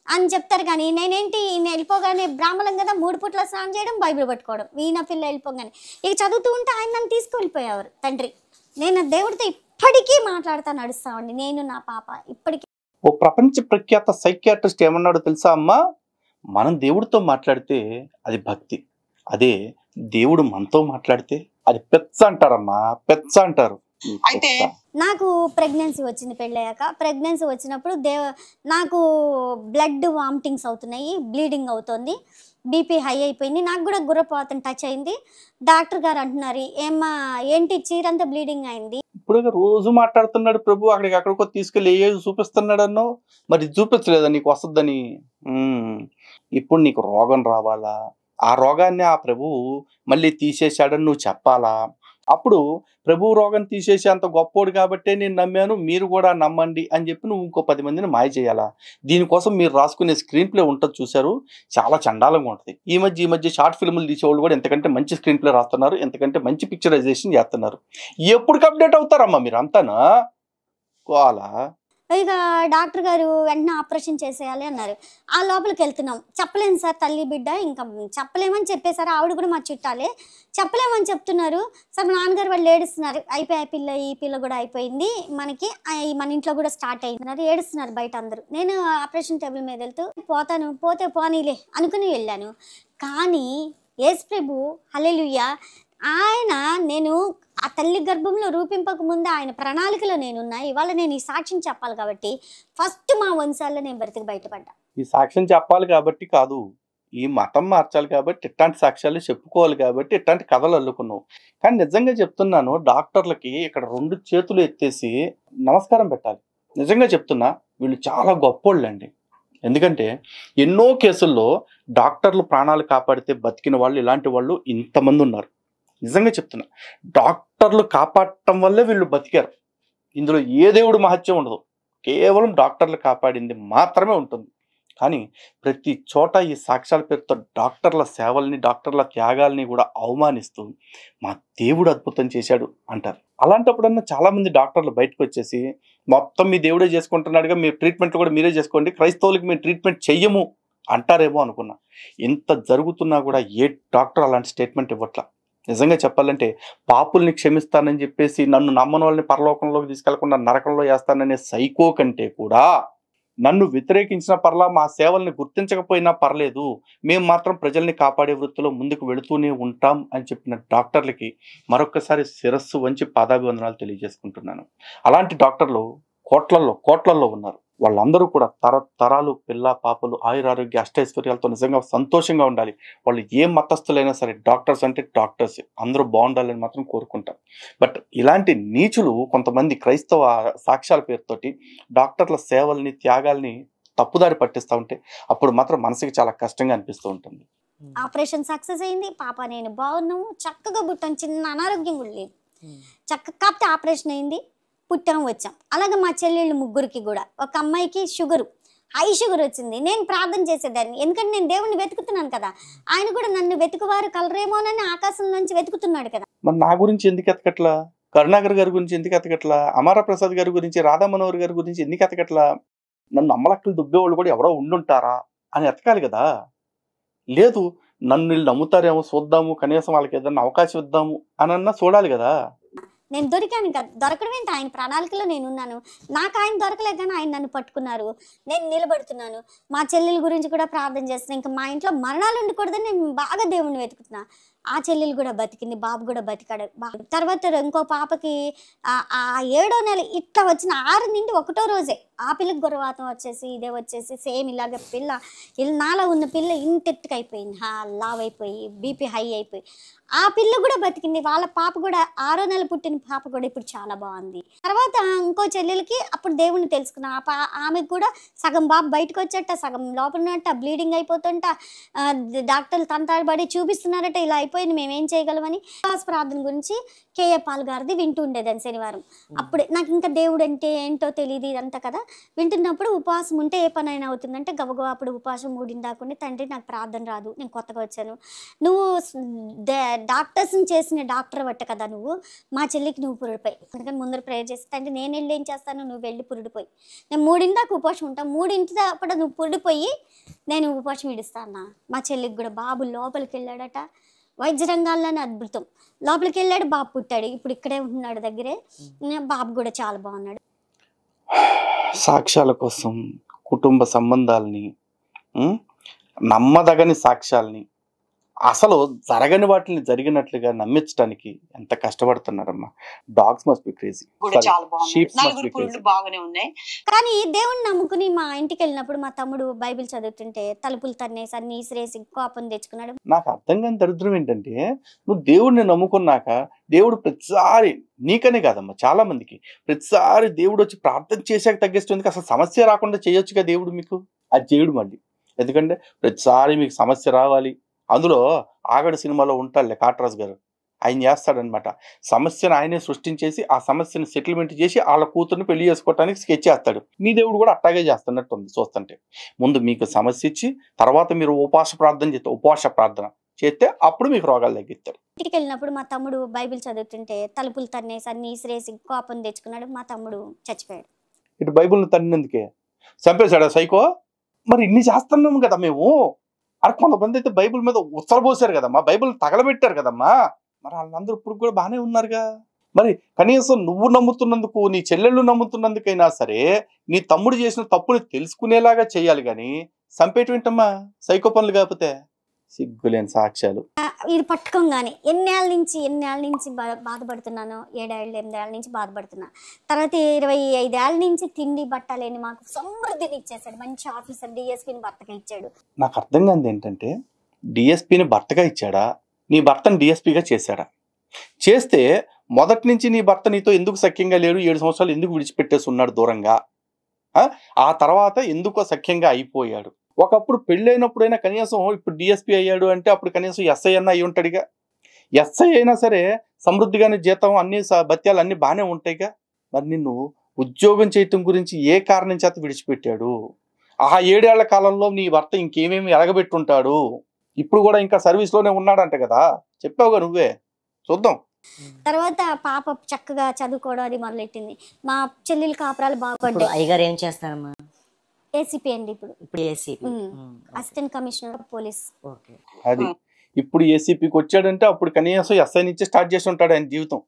అని చెప్తారు. కానీ నేనేంటి, ఈయన వెళ్ళిపోగానే బ్రాహ్మణం కదా, 3 పూట్ల స్నానం చేయడం, బైబిల్ పట్టుకోవడం, ఈయన పిల్ల వెళ్ళిపోగానే ఇక చదువుతూ ఉంటే ఆయన నన్ను తీసుకువెళ్ళిపోయేవారు తండ్రి. నేను దేవుడితో ఇప్పటికీ మాట్లాడుతూ నడుస్తామండి, నేను నా పాప ఇప్పటికీ. ఓ ప్రపంచ ప్రఖ్యాత సైకియాట్రిస్ట్ ఏమన్నాడో తెలుసా అమ్మా? మనం దేవుడితో మాట్లాడితే అది భక్తి, అదే దేవుడు మనతో మాట్లాడితే అది పెచ్చ అంటారమ్మా, పెచ్చ అంటారు. అయితే నాకు ప్రెగ్నెన్సీ వచ్చింది. పెళ్ళయ్యాక ప్రెగ్నెన్సీ వచ్చినప్పుడు నాకు బ్లడ్ వామిటింగ్స్ అవుతున్నాయి, బ్లీడింగ్ అవుతుంది, బీపీ హై అయిపోయింది, నాకు కూడా గుర్రపోతం టచ్ అయింది. డాక్టర్ గారు అంటున్నారు, ఏమ్మా ఏంటి చీరంతా బ్లీడింగ్ అయింది. ఇప్పుడు రోజు మాట్లాడుతున్నాడు ప్రభు, అక్కడికి ఎక్కడికో తీసుకెళ్ళి ఏ చూపిస్తున్నాడు అన్నో, మరి చూపించలేదా నీకు వస్తుందని? ఇప్పుడు నీకు రోగం రావాలా, ఆ రోగాన్ని ఆ ప్రభువు మళ్ళీ తీసేశాడని నువ్వు చెప్పాలా? అప్పుడు ప్రభు రోగం తీసేసి అంత గొప్పోడు కాబట్టే నేను నమ్మాను, మీరు కూడా నమ్మండి అని చెప్పి నువ్వు ఇంకో 10 మందిని మాయ చేయాలా? దీనికోసం మీరు రాసుకునే స్క్రీన్ ప్లే ఉంటుంది చూసారు, చాలా చండాలంగా ఉంటుంది. ఈ మధ్య షార్ట్ ఫిల్ములు తీసేవాళ్ళు కూడా ఎంతకంటే మంచి స్క్రీన్ ప్లే రాస్తున్నారు, ఎంతకంటే మంచి పిక్చరైజేషన్ చేస్తున్నారు. ఎప్పటికి అప్డేట్ అవుతారమ్మా మీరు అంతానా? కోలా ఇక డాక్టర్ గారు వెంటనే ఆపరేషన్ చేసేయాలి అన్నారు. ఆ లోపలికి వెళ్తున్నాం, చెప్పలేము సార్, తల్లి బిడ్డ ఇంకా చెప్పలేమని చెప్పేశారు. ఆవిడ కూడా మా చుట్టాలే, చెప్పలేమని చెప్తున్నారు. సార్ మా నాన్నగారు వాళ్ళు ఏడుస్తున్నారు, అయిపోయి ఈ పిల్ల కూడా అయిపోయింది మనకి, మన ఇంట్లో కూడా స్టార్ట్ అయింది, ఏడుస్తున్నారు బయట అందరూ. నేను ఆపరేషన్ టేబుల్ మీద వెళ్తూ పోతే పోనీలే అనుకుని వెళ్ళాను. కానీ యేసు ప్రభు హల్లెలూయా, ఆయన నేను ఆ తల్లి గర్భంలో రూపింపక ముందు ఆయన ప్రణాళికలో నేనున్నా. ఇవాళ నేను ఈ సాక్ష్యం చెప్పాలి కాబట్టి ఫస్ట్ మా వంశాల్లో నేను బయటపడ్డా. ఈ సాక్ష్యం చెప్పాలి కాబట్టి కాదు, ఈ మతం మార్చాలి కాబట్టి ఇట్లాంటి సాక్ష్యాలు చెప్పుకోవాలి కాబట్టి ఇట్లాంటి కథలు అల్లుకున్నావు. కానీ నిజంగా చెప్తున్నాను, డాక్టర్లకి ఇక్కడ 2 చేతులు ఎత్తేసి నమస్కారం పెట్టాలి. నిజంగా చెప్తున్నా, వీళ్ళు చాలా గొప్పోళ్ళండి. ఎందుకంటే ఎన్నో కేసుల్లో డాక్టర్లు ప్రాణాలు కాపాడితే బతికిన వాళ్ళు ఇలాంటి వాళ్ళు ఇంతమంది ఉన్నారు. నిజంగా చెప్తున్నా, డాక్టర్లు కాపాడటం వల్లే వీళ్ళు బతికారు. ఇందులో ఏ దేవుడు మహత్యం ఉండదు, కేవలం డాక్టర్లు కాపాడింది మాత్రమే ఉంటుంది. కానీ ప్రతి చోట ఈ సాక్ష్యాల పేరుతో డాక్టర్ల సేవల్ని, డాక్టర్ల త్యాగాల్ని కూడా అవమానిస్తూ మా దేవుడు అద్భుతం చేశాడు అంటారు. అలాంటప్పుడన్నా చాలామంది డాక్టర్లు బయటకు వచ్చేసి మొత్తం మీ దేవుడే చేసుకుంటున్నాడుగా, మీ ట్రీట్మెంట్ కూడా మీరే చేసుకోండి, క్రైస్తవులకి మేము ట్రీట్మెంట్ చెయ్యము అంటారేమో అనుకున్నా. ఇంత జరుగుతున్నా కూడా ఏ డాక్టర్ అలాంటి స్టేట్మెంట్ ఇవ్వట్లా. నిజంగా చెప్పాలంటే పాపుల్ని క్షమిస్తానని చెప్పేసి నన్ను నమ్మని వాళ్ళని పరలోకంలోకి తీసుకెళ్లకుండా నరకంలో వేస్తాననే సైకో కంటే కూడా నన్ను వ్యతిరేకించిన పర్లా, మా సేవల్ని గుర్తించకపోయినా పర్లేదు, మేము మాత్రం ప్రజల్ని కాపాడే వృత్తిలో ముందుకు వెళుతూనే ఉంటాం అని చెప్పిన డాక్టర్లకి మరొక్కసారి శిరస్సు వంచి పాదాభివందనాలు తెలియజేసుకుంటున్నాను. అలాంటి డాక్టర్లు కోట్లల్లో ఉన్నారు. వాళ్ళందరూ కూడా తరతరాలు పిల్ల పాపలు ఆయురారోగ్య అష్టైశ్వర్యాలతో నిజంగా సంతోషంగా ఉండాలి. వాళ్ళు ఏ మతస్థులైనా సరే, డాక్టర్స్ అంటే డాక్టర్స్ అందరూ బాగుండాలని మాత్రం కోరుకుంటారు. బట్ ఇలాంటి నీచులు కొంతమంది క్రైస్తవ సాక్ష్యాల పేరుతోటి డాక్టర్ల సేవల్ని, త్యాగాల్ని తప్పుదారి పట్టిస్తూ ఉంటే అప్పుడు మాత్రం మనసుకి చాలా కష్టంగా అనిపిస్తూ ఉంటుంది. ఆపరేషన్ సక్సెస్ అయింది, పాప నేను బాగున్నాము, చక్కగా పుట్టాం, చిన్న అనారోగ్యం కూడా లేదు, చక్కగా కాకపోతే ఆపరేషన్ అయింది, పుట్టాం, వచ్చాం. అలాగే మా చెల్లెళ్ళు ముగ్గురికి కూడా, ఒక అమ్మాయికి హై షుగర్ వచ్చింది. నేను ప్రార్థన చేసేదాన్ని, ఎందుకంటే నేను దేవుణ్ణి వెతుకుతున్నాను కదా, ఆయన కూడా నన్ను వెతుకువారు కలరేమోనని ఆకాశం నుంచి వెతుకుతున్నాడు కదా. మరి నా గురించి ఎందుకు ఎతకట్లా, కరుణాకర్ గారి గురించి ఎందుకు ఎతకట్లా, అమరా ప్రసాద్ గారి గురించి, రాధా మనోహర్ గారి గురించి ఎందుకు ఎతకట్లా? నన్ను అమ్మలక్కలు దుబ్బేవాళ్ళు కూడా ఎవరో ఉండుంటారా అని ఎతకాలి కదా. లేదు, నన్ను వీళ్ళు నమ్ముతారేమో చూద్దాము, కనీసం వాళ్ళకి ఏదన్నా అవకాశం ఇద్దాము అనన్నా చూడాలి కదా. నేను దొరికాను కదా, దొరకడం ఏంటి, ఆయన ప్రణాళికలో నేను ఉన్నాను. నాకు ఆయన దొరకలేదు కానీ ఆయన నన్ను పట్టుకున్నారు, నేను నిలబడుతున్నాను. మా చెల్లెల గురించి కూడా ప్రార్థన చేస్తున్నాను. ఇంకా మా ఇంట్లో మరణాలు ఉండకూడదని నేను బాగా దేవుణ్ణి వెతుకుతున్నా. ఆ చెల్లెలు కూడా బతికింది, బాబు కూడా బతికాడు. తర్వాత ఇంకో పాపకి ఆ 7వ నెల ఇట్లా వచ్చిన 6 నుండి 1వ రోజే ఆ పిల్లకి గురవాతం వచ్చేసి ఇదే వచ్చేసి సేమ్ ఇలాగే నాలో ఉన్న పిల్ల ఇంతెత్తుకు అయిపోయింది, లావ్ అయిపోయి బీపీ హై అయిపోయి. ఆ పిల్ల కూడా బతికింది. వాళ్ళ పాప కూడా 6వ నెల పుట్టిన పాప కూడా ఇప్పుడు చాలా బాగుంది. తర్వాత ఇంకో చెల్లెలకి అప్పుడు దేవుణ్ణి తెలుసుకున్నా. ఆమెకు కూడా సగం బాబు బయటకు వచ్చేట, సగం లోపల ఉన్నట్ట, బ్లీడింగ్ అయిపోతుంట, డాక్టర్లు తంతాడబడి చూపిస్తున్నారట, ఇలా అయిపోయింది, మేమేం చేయగలమని. ప్రార్థన గురించి కేఏ పాల్ గారిది వింటూ ఉండేదాన్ని శనివారం. అప్పుడే నాకు ఇంకా దేవుడు అంటే ఏంటో తెలియదు ఇదంతా కదా. వింటున్నప్పుడు ఉపవాసం ఉంటే ఏ పని అయినా అవుతుందంటే గబగబా అప్పుడు ఉపవాసం 3 దాకా తండ్రి నాకు ప్రార్థన రాదు, నేను కొత్తగా వచ్చాను, నువ్వు డాక్టర్స్ని చేసిన డాక్టర్ బట్ట కదా, నువ్వు మా చెల్లికి నువ్వు పురుడిపోయి, అందుకని ముందర ప్రేయర్ చేస్తే తండ్రి నేను వెళ్ళి ఏం చేస్తాను, నువ్వు వెళ్ళి పురుడిపోయి, నేను 3 దాకా ఉపవాసం ఉంటాను, 3 దాకా నువ్వు పురుడిపోయి నేను ఉపవాసం ఇడుస్తాను. మా చెల్లికి కూడా బాబు లోపలికి వెళ్ళాడట, వైద్య రంగాల్లోనే అద్భుతం. లోపలికి వెళ్ళాడు, బాబు పుట్టాడు, ఇప్పుడు ఇక్కడే ఉంటున్నాడు దగ్గరే, బాబు కూడా చాలా బాగున్నాడు. సాక్ష్యాల కోసం కుటుంబ సంబంధాలని, నమ్మదగని సాక్ష్యాలని, అసలు జరగని వాటిని జరిగినట్లుగా నమ్మించడానికి ఎంత కష్టపడుతున్నారమ్మా. Dogs must be crazy, sheeps must be crazy. బాగానే ఉన్నాయి. కానీ దేవుణ్ణి నమ్ముకుని మా ఇంటికి వెళ్ళినప్పుడు మా తమ్ముడు బైబిల్ చదువుతుంటే తలుపులు తన్నేసి అన్ని ఇసిరేసి కోపం తెచ్చుకున్నాడు. నాకు అర్థం కాని దరిద్రం ఏంటంటే, నువ్వు దేవుడిని నమ్ముకున్నాక దేవుడు ప్రతిసారి, నీకనే కాదమ్మా చాలా మందికి, ప్రతిసారి దేవుడు వచ్చి ప్రార్థన చేశాక తగ్గిస్తుంది. అసలు సమస్య రాకుండా చేయొచ్చుగా దేవుడు, మీకు అది చేయడు మళ్ళీ. ఎందుకంటే ప్రతిసారి మీకు సమస్య రావాలి. అందులో ఆగడు సినిమాలో ఉంటాడులే కాట్రాజ్ గారు, ఆయన చేస్తాడనమాట. సమస్యను ఆయనే సృష్టించేసి ఆ సమస్యను సెటిల్మెంట్ చేసి వాళ్ళ కూతుర్ని పెళ్లి చేసుకోవడానికి స్కెచ్ చేస్తాడు. మీ దేవుడు కూడా అట్టాగే చేస్తున్నట్టు ఉంది చూస్తుంటే. ముందు మీకు సమస్య ఇచ్చి తర్వాత మీరు ఉపవాస ప్రార్థన చేస్తే అప్పుడు మీకు రోగాలు తగ్గిస్తాడు. ఇంటికి వెళ్ళినప్పుడు మా తమ్ముడు బైబిల్ చదువుతుంటే తలుపులు తన్నేసి అన్ని ఇసిరేసి కోపం తెచ్చుకున్నాడు. మా తమ్ముడు చచ్చిపోయాడు. ఇటు బైబిల్ని తన్నినందుకే చంపేశాడు సైకో. మరి ఇన్ని చేస్తున్నాము కదా మేము. అరే కొంతమంది అయితే బైబిల్ మీద ఉచ్చలబోసారు కదమ్మా, బైబిల్ తగలబెట్టారు కదమ్మా. మరి వాళ్ళందరూ ఇప్పుడు కూడా బాగానే ఉన్నారుగా. మరి కనీసం నువ్వు నమ్ముతున్నందుకు, నీ చెల్లెళ్ళు నమ్ముతున్నందుకైనా సరే నీ తమ్ముడు చేసిన తప్పుని తెలుసుకునేలాగా చేయాలి కానీ చంపేటి వింటమ్మా సైకో పనులు. కాకపోతే సిగ్గులేని సాక్ష్యాలు. ఇది పట్టుకోగానే ఎన్నేళ్ళ నుంచి బాధపడుతున్నాను, 7 ఏళ్ళు 8 ఏళ్ళ నుంచి బాధపడుతున్నా. తర్వాత 25 ఏళ్ళ నుంచి తిండి బట్టలేని మాకు సమృద్ధిని ఇచ్చేసాడు. మంచి ఆఫీసర్ డిఎస్పీని భర్తగా ఇచ్చాడు. నాకు అర్థం కాదు ఏంటంటే, డిఎస్పీని భర్తగా ఇచ్చాడా, నీ భర్తను డిఎస్పీగా చేశాడా? చేస్తే మొదటి నుంచి నీ భర్త నీతో ఎందుకు సఖ్యంగా లేడు, 7 సంవత్సరాలు ఎందుకు విడిచిపెట్టేసి ఉన్నాడు దూరంగా? ఆ తర్వాత ఎందుకో సఖ్యంగా అయిపోయాడు? ఒకప్పుడు పెళ్ళైనప్పుడైనా కనీసం, ఇప్పుడు డిఎస్పీ అయ్యాడు అంటే అప్పుడు కనీసం ఎస్ఐ అన్న అయి ఉంటాడుగా. ఎస్ఐ అయినా సరే సమృద్ధిగానే జీతం అన్ని భత్యాలు అన్ని బాగానే ఉంటాయిగా. మరి నిన్ను ఉద్యోగం చేయటం గురించి ఏ కారణం చేత విడిచిపెట్టాడు? ఆ 7 ఏళ్ల కాలంలో నీ భర్త ఇంకేమేమి ఎలగబెట్టుంటాడు? ఇప్పుడు కూడా ఇంకా సర్వీస్లోనే ఉన్నాడంట కదా, చెప్పావుగా నువ్వే. చూద్దాం. తర్వాత పాప చక్కగా చదువుకోవడం అది మొదలెట్టింది. మా చెల్లెలు కాపురాలు ఇప్పుడు బాగుపడ్డాయి. అయ్యగారు ఏం చేస్తారమ్మా? ఏసీపీ అండి ఇప్పుడు ACP. Assistant commissioner of police. Okay. అది ఇప్పుడు ఏసీపీకి వచ్చాడంటే అప్పుడు కనీసం ఎస్ఐ నుంచి స్టార్ట్ చేసి ఉంటాడు ఆయన జీవితం.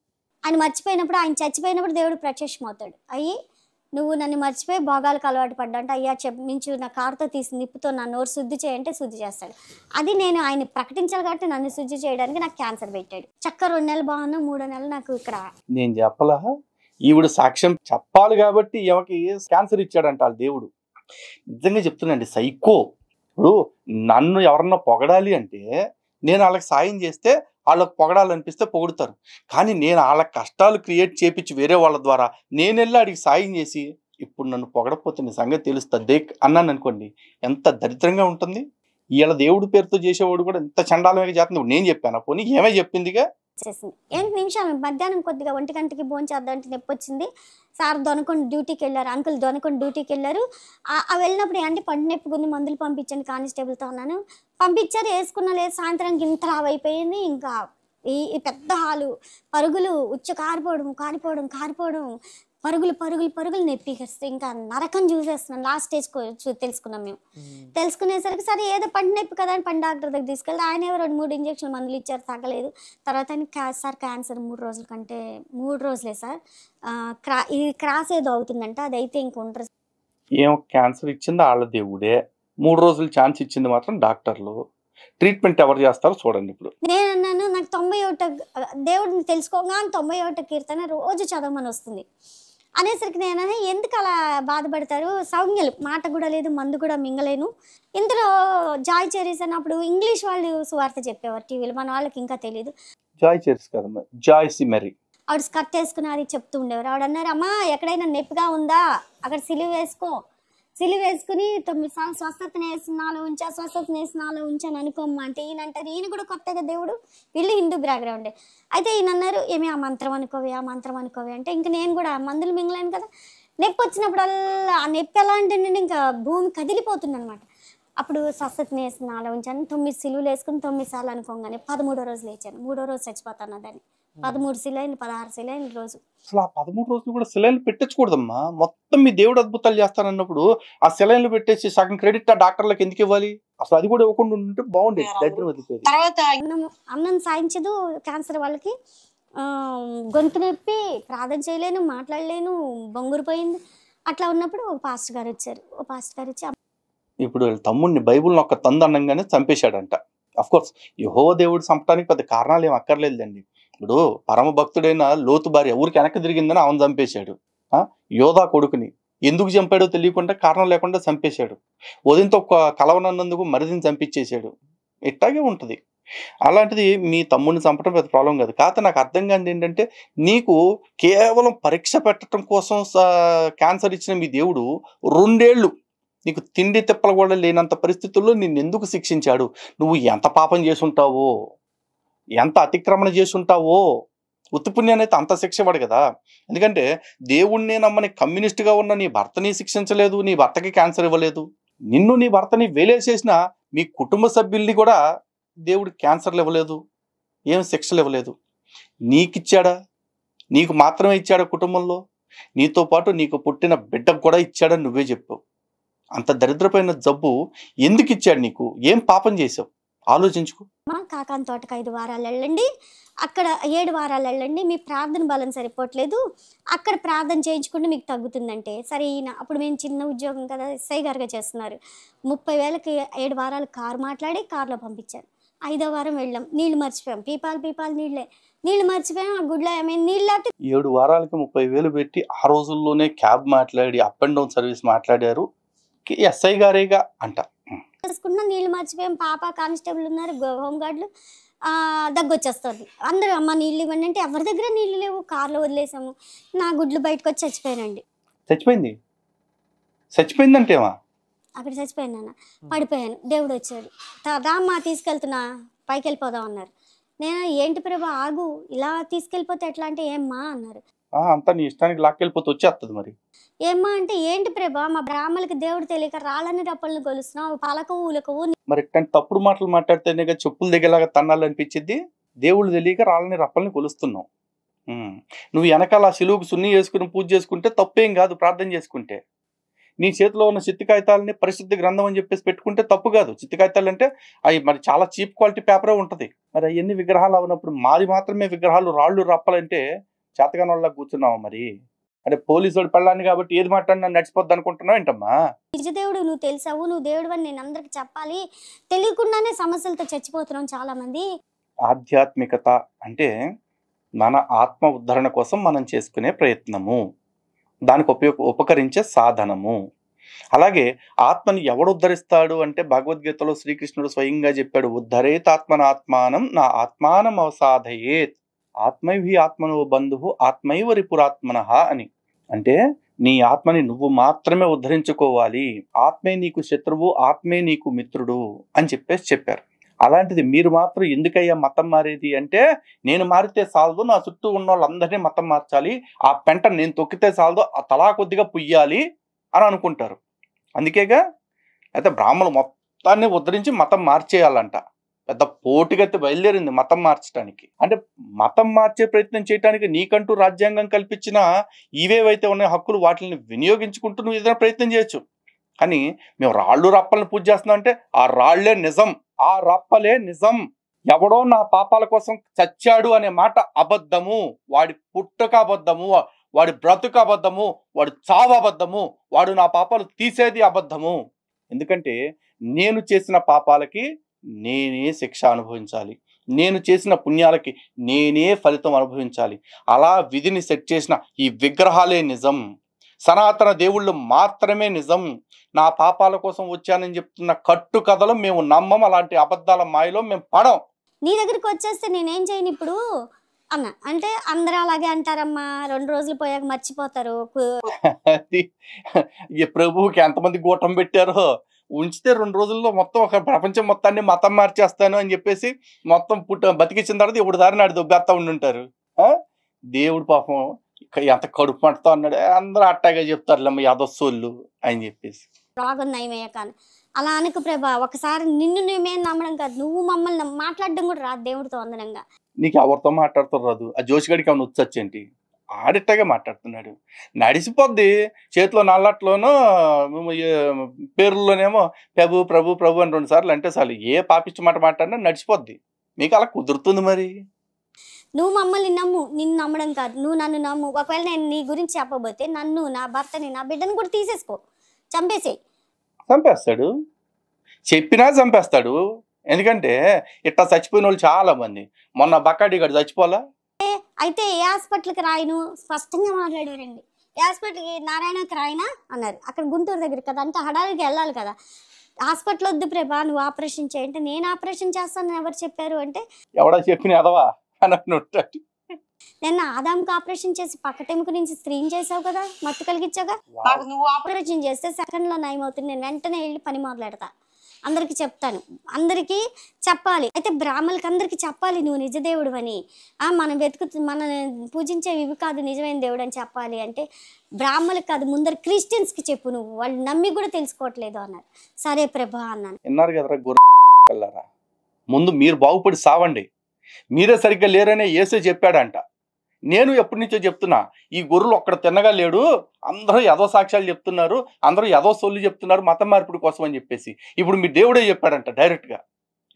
ఆయన మర్చిపోయినప్పుడు, ఆయన చచ్చిపోయినప్పుడు దేవుడు ప్రత్యక్షమవుతాడు. అయ్యి నువ్వు నన్ను మర్చిపోయి భోగాలకు అలవాటు పడ్డంటే, అయ్యా నుంచి నా కారుతో తీసి నిప్పుతో నా నోరు శుద్ధి చేయంటే శుద్ధి చేస్తాడు. అది నేను ఆయన ప్రకటించాలి కాబట్టి నన్ను శుద్ధి చేయడానికి నాకు క్యాన్సర్ పెట్టాడు. చక్క 2 నెలలు బాగున్నా, 3వ నెలలు నాకు ఇక్కడ. నేను చెప్పలా, ఈవిడ సాక్ష్యం చెప్పాలి కాబట్టి ఈమెకి క్యాన్సర్ ఇచ్చాడంట వాళ్ళ దేవుడు. నిజంగా చెప్తున్నాండి, సైకో. ఇప్పుడు నన్ను ఎవరన్నా పొగడాలి అంటే నేను వాళ్ళకి సాయం చేస్తే వాళ్ళకి పొగడాలనిపిస్తే పొగుడుతారు. కానీ నేను వాళ్ళ కష్టాలు క్రియేట్ చేపించి వేరే వాళ్ళ ద్వారా నేను వెళ్ళి వాడికి సాయం చేసి ఇప్పుడు నన్ను పొగడపోతే నీ సంగతి తెలుస్తుంది అన్నాను అనుకోండి, ఎంత దరిద్రంగా ఉంటుంది. వీళ్ళ దేవుడి పేరుతో చేసేవాడు కూడా ఎంత చండాలమే చేస్తుంది. నేను చెప్పాను, పోనీ ఏమే చెప్పిందిగా. 8 నిమిషాలు మధ్యాహ్నం కొద్దిగా 1 గంటకి భోంచేద్దామంటే నొప్పి వచ్చింది. సార్ దొనకొని డ్యూటీకి వెళ్ళారు, అంకుల్ దొనకొని డ్యూటీకి వెళ్ళారు. వెళ్ళినప్పుడు అంటే పండు నొప్పి కొన్ని మందులు పంపించండి కానిస్టేబుల్తో అన్నాను. పంపించారు, వేసుకున్న లేదు. సాయంత్రానికి ఇంత లావైపోయింది. ఇంకా ఈ పెద్ద హాలు, పరుగులు, కారిపోవడం, పరుగులు నొప్పిస్తే ఇంకా నరకం చూసేస్తున్నాం. లాస్ట్ స్టేజ్ తెలుసుకున్నాం మేము. తెలుసుకునేసరికి సరే ఏదో పండు నొప్పి కదా అని పండు డాక్టర్ దగ్గర తీసుకెళ్తే ఆయన 2-3 ఇంజక్షన్లు మందులు ఇచ్చారు, తగ్గలేదు. తర్వాత సార్ క్యాన్సర్ 3 రోజుల కంటే 3 రోజులే సార్, ఇది క్రాస్ ఏదో అవుతుందంట, అది అయితే ఇంక ఉంటారు. ఏం క్యాన్సర్ ఇచ్చింది వాళ్ళ దేవుడే, 3 రోజులు ఛాన్స్ ఇచ్చింది మాత్రం డాక్టర్లు. ట్రీట్మెంట్ ఎవరు చేస్తారో చూడండి. ఇప్పుడు నేను అన్నాను, నాకు 91 దేవుడిని తెలుసుకోగానే 91 కీర్తన రోజు చదవమని వస్తుంది అనేసరికి నేను ఎందుకు అలా బాధపడతారు, సౌజ్ఞలు మాట కూడా లేదు, మందు కూడా మింగలేను. ఇందులో జాయ్ చెరీస్ అన్నప్పుడు ఇంగ్లీష్ వాళ్ళు సువార్త చెప్పేవారు టీవీలో, మన వాళ్ళకి ఇంకా తెలియదు. జాయ్ చెరీస్ కదమ్మా, జాయ్సీ మెరీ. ఆవిడ స్కర్ట్ వేసుకుని అది చెప్తూ ఉండేవారు. ఆవిడ అన్నారు, అమ్మా ఎక్కడైనా నొప్పిగా ఉందా అక్కడ సిలువ వేసుకుని 9 సార్లు స్వస్థతని నాలో ఉంచాను అనుకోమ్మా అంటే, ఈయనంటారు ఈయన కూడా కొత్తగా దేవుడు, వీళ్ళు హిందూ బ్యాక్గ్రౌండే. అయితే ఈయన అన్నారు, ఏమి ఆ మంత్రం అనుకోవే అంటే, ఇంకా నేను కూడా మందులు మింగలేను కదా. నొప్పి వచ్చినప్పుడల్లా ఆ నొప్పి ఎలా అంటే ఇంకా భూమి కదిలిపోతుంది అనమాట. అప్పుడు స్వస్థతని నాలో ఉంచాను. 9 సిలువలు వేసుకుని 9 సార్లు అనుకోగానే 13వ రోజు లేచాను. 3వ రోజు చచ్చిపోతాను దాన్ని. 13 సిలైన్లు 16 సిలైన్లు రోజు. అసలు ఆ 13 రోజులు కూడా సెలైన్లు పెట్టించకూడదమ్మా. మొత్తం మీ దేవుడు అద్భుతాలు చేస్తానన్నప్పుడు ఆ సెలైన్లు పెట్టేసి సగం క్రెడిట్ ఆ డాక్టర్లకు ఎందుకు ఇవ్వాలి? అసలు అది కూడా ఇవ్వకుండా ఉంటే బాగుండేది, దగ్గర వదిలిపోయేది. తర్వాత అన్నం సాయించదు క్యాన్సర్ వాళ్ళకి. గొంతు నొప్పి, ప్రార్థన చేయలేను, మాట్లాడలేను, బొంగురిపోయింది. అట్లా ఉన్నప్పుడు ఓ పాస్టర్ గారు వచ్చి ఇప్పుడు వీళ్ళ తమ్ముడిని బైబుల్ని ఒక్క తందు అన్నంగానే చంపేశాడంట. అఫ్కోర్స్ యెహోవా దేవుడు చంపడానికి పెద్ద కారణాలు ఏం అక్కర్లేదండి. ఇప్పుడు పరమ భక్తుడైన లోతు భార్య ఊరికి వెనక్కి తిరిగిందని ఆమెను చంపేశాడు. యోధా కొడుకుని ఎందుకు చంపాడో తెలియకుండా, కారణం లేకుండా చంపేశాడు. ఉదయంతో కలవనన్నందుకు మరిదిని చంపించేశాడు. ఇట్టాగే ఉంటుంది. అలాంటిది మీ తమ్ముడిని చంపడం పెద్ద ప్రాబ్లం కాదు. కాకపోతే నాకు అర్థం కాదు ఏంటంటే, నీకు కేవలం పరీక్ష పెట్టడం కోసం క్యాన్సర్ ఇచ్చిన మీ దేవుడు 2 ఏళ్ళు నీకు తిండి తిప్పలు కూడా లేనంత పరిస్థితుల్లో నిన్ను ఎందుకు శిక్షించాడు? నువ్వు ఎంత పాపం చేసుంటావో, ఎంత అతిక్రమణ చేసుంటావో. ఉత్తిపుణ్యాన్ని అయితే అంత శిక్ష పడు కదా. ఎందుకంటే దేవుణ్ణి నమ్మని కమ్యూనిస్ట్గా ఉన్న నీ భర్తని శిక్షించలేదు, నీ భర్తకి క్యాన్సర్ ఇవ్వలేదు. నిన్ను నీ భర్తని వేలేసేసిన మీ కుటుంబ సభ్యుల్ని కూడా దేవుడు క్యాన్సర్లు ఇవ్వలేదు, ఏం శిక్షలు ఇవ్వలేదు. నీకిచ్చాడా? నీకు మాత్రమే ఇచ్చాడా? కుటుంబంలో నీతో పాటు నీకు పుట్టిన బిడ్డకు కూడా ఇచ్చాడని నువ్వే చెప్పావు. అంత దరిద్రమైన జబ్బు ఎందుకు ఇచ్చాడు నీకు? ఏం పాపం చేసావు? ఆలోచించుకో. కాకాని తోటకు 5 వారాలు వెళ్ళండి, అక్కడ 7 వారాలు వెళ్ళండి, మీ ప్రార్థన బలం సరిపోవట్లేదు, అక్కడ ప్రార్థన చేయించుకుంటే మీకు తగ్గుతుందంటే, సరే ఈయన అప్పుడు మేము చిన్న ఉద్యోగం కదా ఎస్ఐ గారుగా చేస్తున్నారు, 30,000కి 7 వారాలు కారు మాట్లాడి కారులో పంపించారు. 5వ వారం వెళ్ళాం, నీళ్ళు మర్చిపోయాం, పీపాలు నీళ్ళు మర్చిపోయాం, ఆ గుడ్లో ఏమైనా నీళ్ళు లేకపోతే 7 వారాలకి 30,000 పెట్టి ఆ రోజుల్లోనే క్యాబ్ మాట్లాడి అప్ అండ్ డౌన్ సర్వీస్ మాట్లాడారు ఎస్ఐ గారేగా అంట. చేసుకున్నా నీళ్ళు మర్చిపోయాం, పాప కానిస్టేబుల్ ఉన్నారు, హోంగార్డులు, దగ్గొచ్చేస్తుంది. అందరూ అమ్మ నీళ్ళు ఇవ్వండి అంటే ఎవరి దగ్గర నీళ్ళు లేవు, కార్లో వదిలేసాము. నా గుడ్లు బయటకు వచ్చి చచ్చిపోయానండి. చచ్చిపోయిందంటేమా? అక్కడ చచ్చిపోయాను నాన్న, పడిపోయాను. దేవుడు వచ్చాడు, రామ్మా తీసుకెళ్తున్నా, పైకి వెళ్ళిపోదాం అన్నారు. నేను ఏంటి ప్రభా ఆగు, ఇలా తీసుకెళ్ళిపోతే ఎట్లా అంటే ఏమ్మా అన్నారు. అంతా నీ ఇష్టానికి లాక్కెళ్ళిపోతే వచ్చేస్తుంది మరి. ఏమ్మా అంటే ఏంటి ప్రభా, మా బ్రాహ్మణులకి దేవుడు తెలియక రాళ్ళని రప్పల్ని కొలుస్తున్నావు, పలకవు ఊలకవు. మరి ఇట్లాంటి తప్పుడు మాటలు మాట్లాడితేనే చెప్పులు దగ్గరలాగా తన్నాలనిపించింది. దేవుళ్ళు తెలియక రాళ్ళని రప్పల్ని కొలుస్తున్నావు. నువ్వు వెనకాల ఆ శిలువుకు సున్ని చేసుకుని పూజ చేసుకుంటే తప్పేం కాదు. ప్రార్థన చేసుకుంటే నీ చేతిలో ఉన్న చిత్తి కాగితాలని పరిశుద్ధ గ్రంథం అని చెప్పేసి పెట్టుకుంటే తప్పు కాదు. చిత్తి కాగితాలు అంటే అవి మరి చాలా చీప్ క్వాలిటీ పేపరే ఉంటుంది. మరి అవన్నీ విగ్రహాలు అవునప్పుడు మాది మాత్రమే విగ్రహాలు రాళ్ళు రప్పాలంటే చేతగాని వాళ్ళ కూర్చున్నావు. మరి అంటే పోలీసు పెళ్ళాన్ని కాబట్టి ఏది మాట్లాడినా నడిచిపోద్ది అనుకుంటున్నావు ఏంటమ్మా? నిజ దేవుడు నువ్వు తెలుసావు, నువ్వు దేవుడు అని నేను అందరికి చెప్పాలి, తెలియకుండానే సమస్యలతో చచ్చిపోతున్నాం చాలా మంది. ఆధ్యాత్మికత అంటే మన ఆత్మ ఉద్ధరణ కోసం మనం చేసుకునే ప్రయత్నము, దానికి ఉపకరించే సాధనము. అలాగే ఆత్మని ఎవడు ఉద్ధరిస్తాడు అంటే భగవద్గీతలో శ్రీకృష్ణుడు స్వయంగా చెప్పాడు, ఉద్ధరేత్ ఆత్మనాత్మానం నా ఆత్మానం అవసాధయేత్, ఆత్మైవి ఆత్మనో బంధువు ఆత్మైవ రిపురాత్మనః అని. అంటే నీ ఆత్మని నువ్వు మాత్రమే ఉద్ధరించుకోవాలి, ఆత్మే నీకు శత్రువు, ఆత్మే నీకు మిత్రుడు అని చెప్పారు. అలాంటిది మీరు మాత్రం ఎందుకయ్యా మతం మారేది అంటే, నేను మారితే చాలదు, నా చుట్టూ ఉన్న వాళ్ళందరినీ మతం మార్చాలి, ఆ పెంట నేను తొక్కితే చాలదు, ఆ తలా కొద్దిగా పుయ్యాలి అని అనుకుంటారు. అందుకేగా అయితే బ్రాహ్మణులు మొత్తాన్ని ఉద్ధరించి మతం మార్చేయాలంట. పెద్ద పోటీగతి బయలుదేరింది మతం మార్చడానికి. అంటే మతం మార్చే ప్రయత్నం చేయడానికి నీకంటూ రాజ్యాంగం కల్పించిన ఇవేవైతే ఉన్నాయి హక్కులు, వాటిని వినియోగించుకుంటూ నువ్వు ఏదైనా ప్రయత్నం చేయొచ్చు. కానీ మేము రాళ్ళు రప్పలను పూజ చేస్తున్నాం అంటే ఆ రాళ్లే నిజం, ఆ రప్పలే నిజం. ఎవడో నా పాపాల కోసం చచ్చాడు అనే మాట అబద్ధము, వాడి పుట్టుక అబద్ధము, వాడి బ్రతుకు అబద్ధము, వాడు చావు అబద్ధము, వాడు నా పాపాలు తీసేది అబద్ధము. ఎందుకంటే నేను చేసిన పాపాలకి నేనే శిక్ష అనుభవించాలి, నేను చేసిన పుణ్యాలకి నేనే ఫలితం అనుభవించాలి. అలా విధిని సెట్ చేసిన ఈ విగ్రహాలే నిజం, సనాతన దేవుళ్ళు మాత్రమే నిజం. నా పాపాల కోసం వచ్చానని చెప్తున్న కట్టు కథలు మేము నమ్మం, అలాంటి అబద్ధాల మాయలో మేము పడం. నీ దగ్గరికి వచ్చేస్తే నేనేం చేయను ఇప్పుడు అన్న అంటే అందరూ అలాగే అంటారమ్మా, 2 రోజులు పోయాక మర్చిపోతారు. ప్రభువుకి ఎంతమంది గూటం పెట్టారో, ఉంచితే 2 రోజుల్లో మొత్తం ఒక ప్రపంచం మొత్తాన్ని మతం మార్చేస్తాను అని చెప్పేసి మొత్తం బతికించిన తర్వాత ఇప్పుడు దారిని ఆడి దొబ్బేస్తా ఉండుంటారు. దేవుడు పాపం ఎంత కడుపు మంటతో అన్నాడు, అందరూ అట్టాగా చెప్తారులేమ్మ యాదోళ్ళు అని చెప్పేసి. రోగం నయమయ్యా కానీ అలా అనుకు ప్రభా, ఒకసారి నిన్ను నువ్వేం నమ్మడం కాదు, నువ్వు మమ్మల్ని మాట్లాడడం కూడా రాదు దేవుడితో వందనంగా. నీకు ఎవరితో మాట్లాడుతూ రాదు, ఆ జోషిగడికి ఏమైనా వచ్చేంటి, ఆడిట్టగా మాట్లాడుతున్నాడు. నడిచిపోద్ది చేతిలో నల్లట్లోనూ పేర్లలోనేమో ప్రభు ప్రభు ప్రభు అని 2 సార్లు అంటే చాలు, ఏ పాపిచ్చి మాట మాట్లాడినా నడిచిపోద్ది. మీకు అలా కుదురుతుంది మరి. నువ్వు మమ్మల్ని నమ్ము, నిన్ను నమ్మడం కాదు, నువ్వు నన్ను నమ్ము. ఒకవేళ నేను నీ గురించి చెప్పబోతే నన్ను, నా భర్తని, నా బిడ్డను కూడా తీసేసుకో, చంపేసేయి. చంపేస్తాడు, చెప్పినా చంపేస్తాడు. ఎందుకంటే ఇట్లా చచ్చిపోయిన వాళ్ళు చాలా మంది. మొన్న బక్కాడి గడు చచ్చిపోలా, అయితే ఏ హాస్పిటల్కి రాయను స్పష్టంగా మాట్లాడారండి. ఏ హాస్పిటల్కి నారాయణకి రాయనా అన్నారు. అక్కడ గుంటూరు దగ్గర కదా, అంటే హడారికి వెళ్ళాలి కదా. హాస్పిటల్ వద్దు ప్రభా నువ్వు ఆపరేషన్ చేయంటే, నేను ఆపరేషన్ చేస్తానని ఎవరు చెప్పారు అంటే, ఎవడా చెప్పిన ఎదవా అని అంటాడు. నిన్న ఆదాంకి ఆపరేషన్ చేసి పక్కటెముక నుంచి స్క్రీన్ చేసావు కదా, మత్తు కలిగించాగా. నువ్వు ఆపరేషన్ చేస్తే సెకండ్లో నయం అవుతుంది, నేను వెంటనే వెళ్ళి పని మొదలెడతా, అందరికి చెప్తాను, అందరికీ చెప్పాలి. అయితే బ్రాహ్మణులకి అందరికీ చెప్పాలి నువ్వు నిజ దేవుడు అని, మనం మనం పూజించేవి ఇవి కాదు నిజమైన దేవుడు అని చెప్పాలి. అంటే బ్రాహ్మణులకు కాదు, ముందర క్రిస్టియన్స్కి చెప్పు, నువ్వు వాళ్ళు నమ్మి కూడా తెలుసుకోవట్లేదు అన్నారు. సరే ప్రభా అన్నాను. విన్నారు కదరా గొర్రెలారా, ముందు మీరు బాగుపడి సావండి, మీరే సరిగ్గా లేరనే యేసే చెప్పాడంట. నేను ఎప్పటి నుంచో చెప్తున్నా, ఈ గొర్రెలు ఒక్కడ తిన్నగా లేడు, అందరూ యదో సాక్ష్యాలు చెప్తున్నారు, అందరూ యదో సొల్లు చెప్తున్నారు మతం మార్పిడి కోసం అని చెప్పేసి. ఇప్పుడు మీ దేవుడే చెప్పాడంట డైరెక్ట్గా.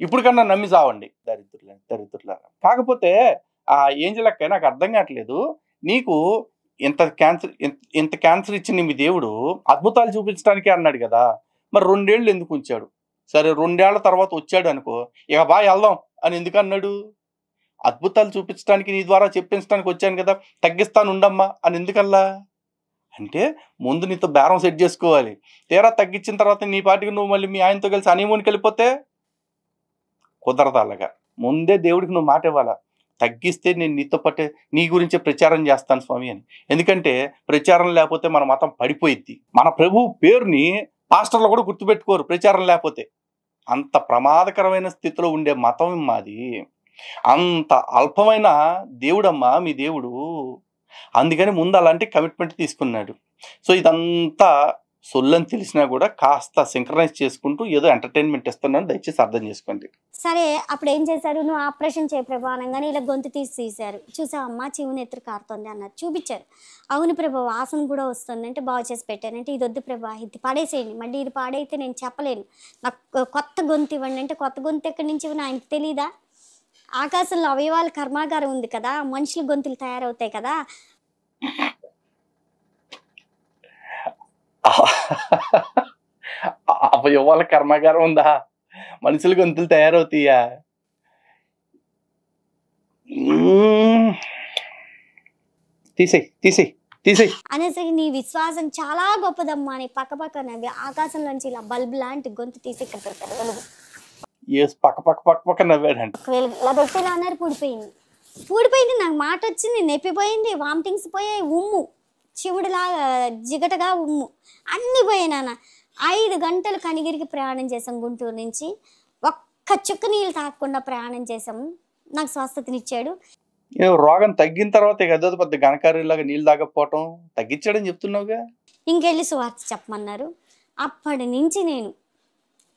ఇప్పుడు కన్నా నమ్మి చావండి దరిద్రులారా. కాకపోతే ఆ ఏంజలక్క నాకు అర్థం కావట్లేదు, నీకు ఇంత క్యాన్సర్ ఇచ్చిన మీ దేవుడు అద్భుతాలు చూపించడానికి అన్నాడు కదా, మరి 2 ఏళ్ళు ఎందుకు ఉంచాడు? సరే 2 ఏళ్ల తర్వాత వచ్చాడు అనుకో, ఇక బాగా వెళ్దాం అని ఎందుకు అన్నాడు? అద్భుతాలు చూపించడానికి నీ ద్వారా చెప్పించడానికి వచ్చాను కదా, తగ్గిస్తాను ఉండమ్మా అని ఎందుకల్లా? అంటే ముందు నీతో బేరం సెట్ చేసుకోవాలి. తీరా తగ్గించిన తర్వాత నీ పాటికి నువ్వు మళ్ళీ మీ ఆయనతో కలిసి హనీమూన్కి వెళ్ళిపోతే కుదరదు. అలాగా ముందే దేవుడికి నువ్వు మాట ఇవ్వాలా, తగ్గిస్తే నేను నీతో పట్టే నీ గురించే ప్రచారం చేస్తాను స్వామి అని. ఎందుకంటే ప్రచారం లేకపోతే మన మతం పడిపోయిద్ది. మన ప్రభు పేరుని పాస్టర్లు కూడా గుర్తుపెట్టుకోరు ప్రచారం లేకపోతే. అంత ప్రమాదకరమైన స్థితిలో ఉండే మతం మాది. అంత అల్పమైన దేవుడమ్మా మీ దేవుడు. అందుకని ముందు అలాంటి కమిట్మెంట్ తీసుకున్నాడు. సో ఇదంతా సొల్లని తెలిసినా కూడా కాస్త సింక్రనైజ్ చేసుకుంటూ ఏదో ఎంటర్టైన్మెంట్ ఇస్తున్నాను, దయచేసి అర్థం చేసుకోండి. సరే అప్పుడు ఏం చేశారు? నువ్వు ఆపరేషన్ చేయ ప్రభు అనగానే ఇలా గొంతు తీశారు. చూసావమ్మా చెవుని ఎత్తురు కారుతుంది అన్నారు, చూపించారు. అవును ప్రభు వాసన కూడా వస్తుంది అంటే బాగు చేసి పెట్టానంటే ఇది వద్దు ప్రభు, ఇది పాడేసేయండి, మళ్ళీ ఇది పాడైతే నేను చెప్పలేను, నాకు కొత్త గొంతు ఇవ్వండి అంటే కొత్త గొంతు ఎక్కడి నుంచి ఇవ్వను ఆయనకు తెలీదా? ఆకాశంలో అవయవాల కర్మాగారం ఉంది కదా, మనుషుల గొంతులు తయారవుతాయి కదా. అవయవాల కర్మాగారం ఉందా? మనుషుల గొంతులు తయారవుతాయా? తీసేయి అనేసరికి నీ విశ్వాసం చాలా గొప్పదమ్మా అని పక్క నవ్వి ఆకాశంలోంచి ఇలా బల్బ్ లాంటి గొంతు తీసి ఇక్కడ పెడతారు వెలుగు. పక్క నవ్వాడంట. ఇలా పెట్టి అన్నారు, పూడిపోయింది. నాకు మాట వచ్చింది, నెప్పిపోయింది, వామిటింగ్స్ పోయాయి, ఉమ్ము చివుడులాగా జిగటగా ఉమ్ము అన్నీ పోయాయి నాన్న. 5 గంటలు కనిగిరికి ప్రయాణం చేసాం గుంటూరు నుంచి, ఒక్క చుక్క నీళ్ళు తాగకుండా ప్రయాణం చేసాము. నాకు స్వస్థతనిచ్చాడు. రోగం తగ్గిన తర్వాత ఏదో పెద్ద ఘనకార్యంలాగా నీళ్ళు తాగకపోవటం తగ్గించాడని చెప్తున్నావుగా. ఇంకెళ్ళి సువార్త చెప్పమన్నారు. అప్పటి నుంచి నేను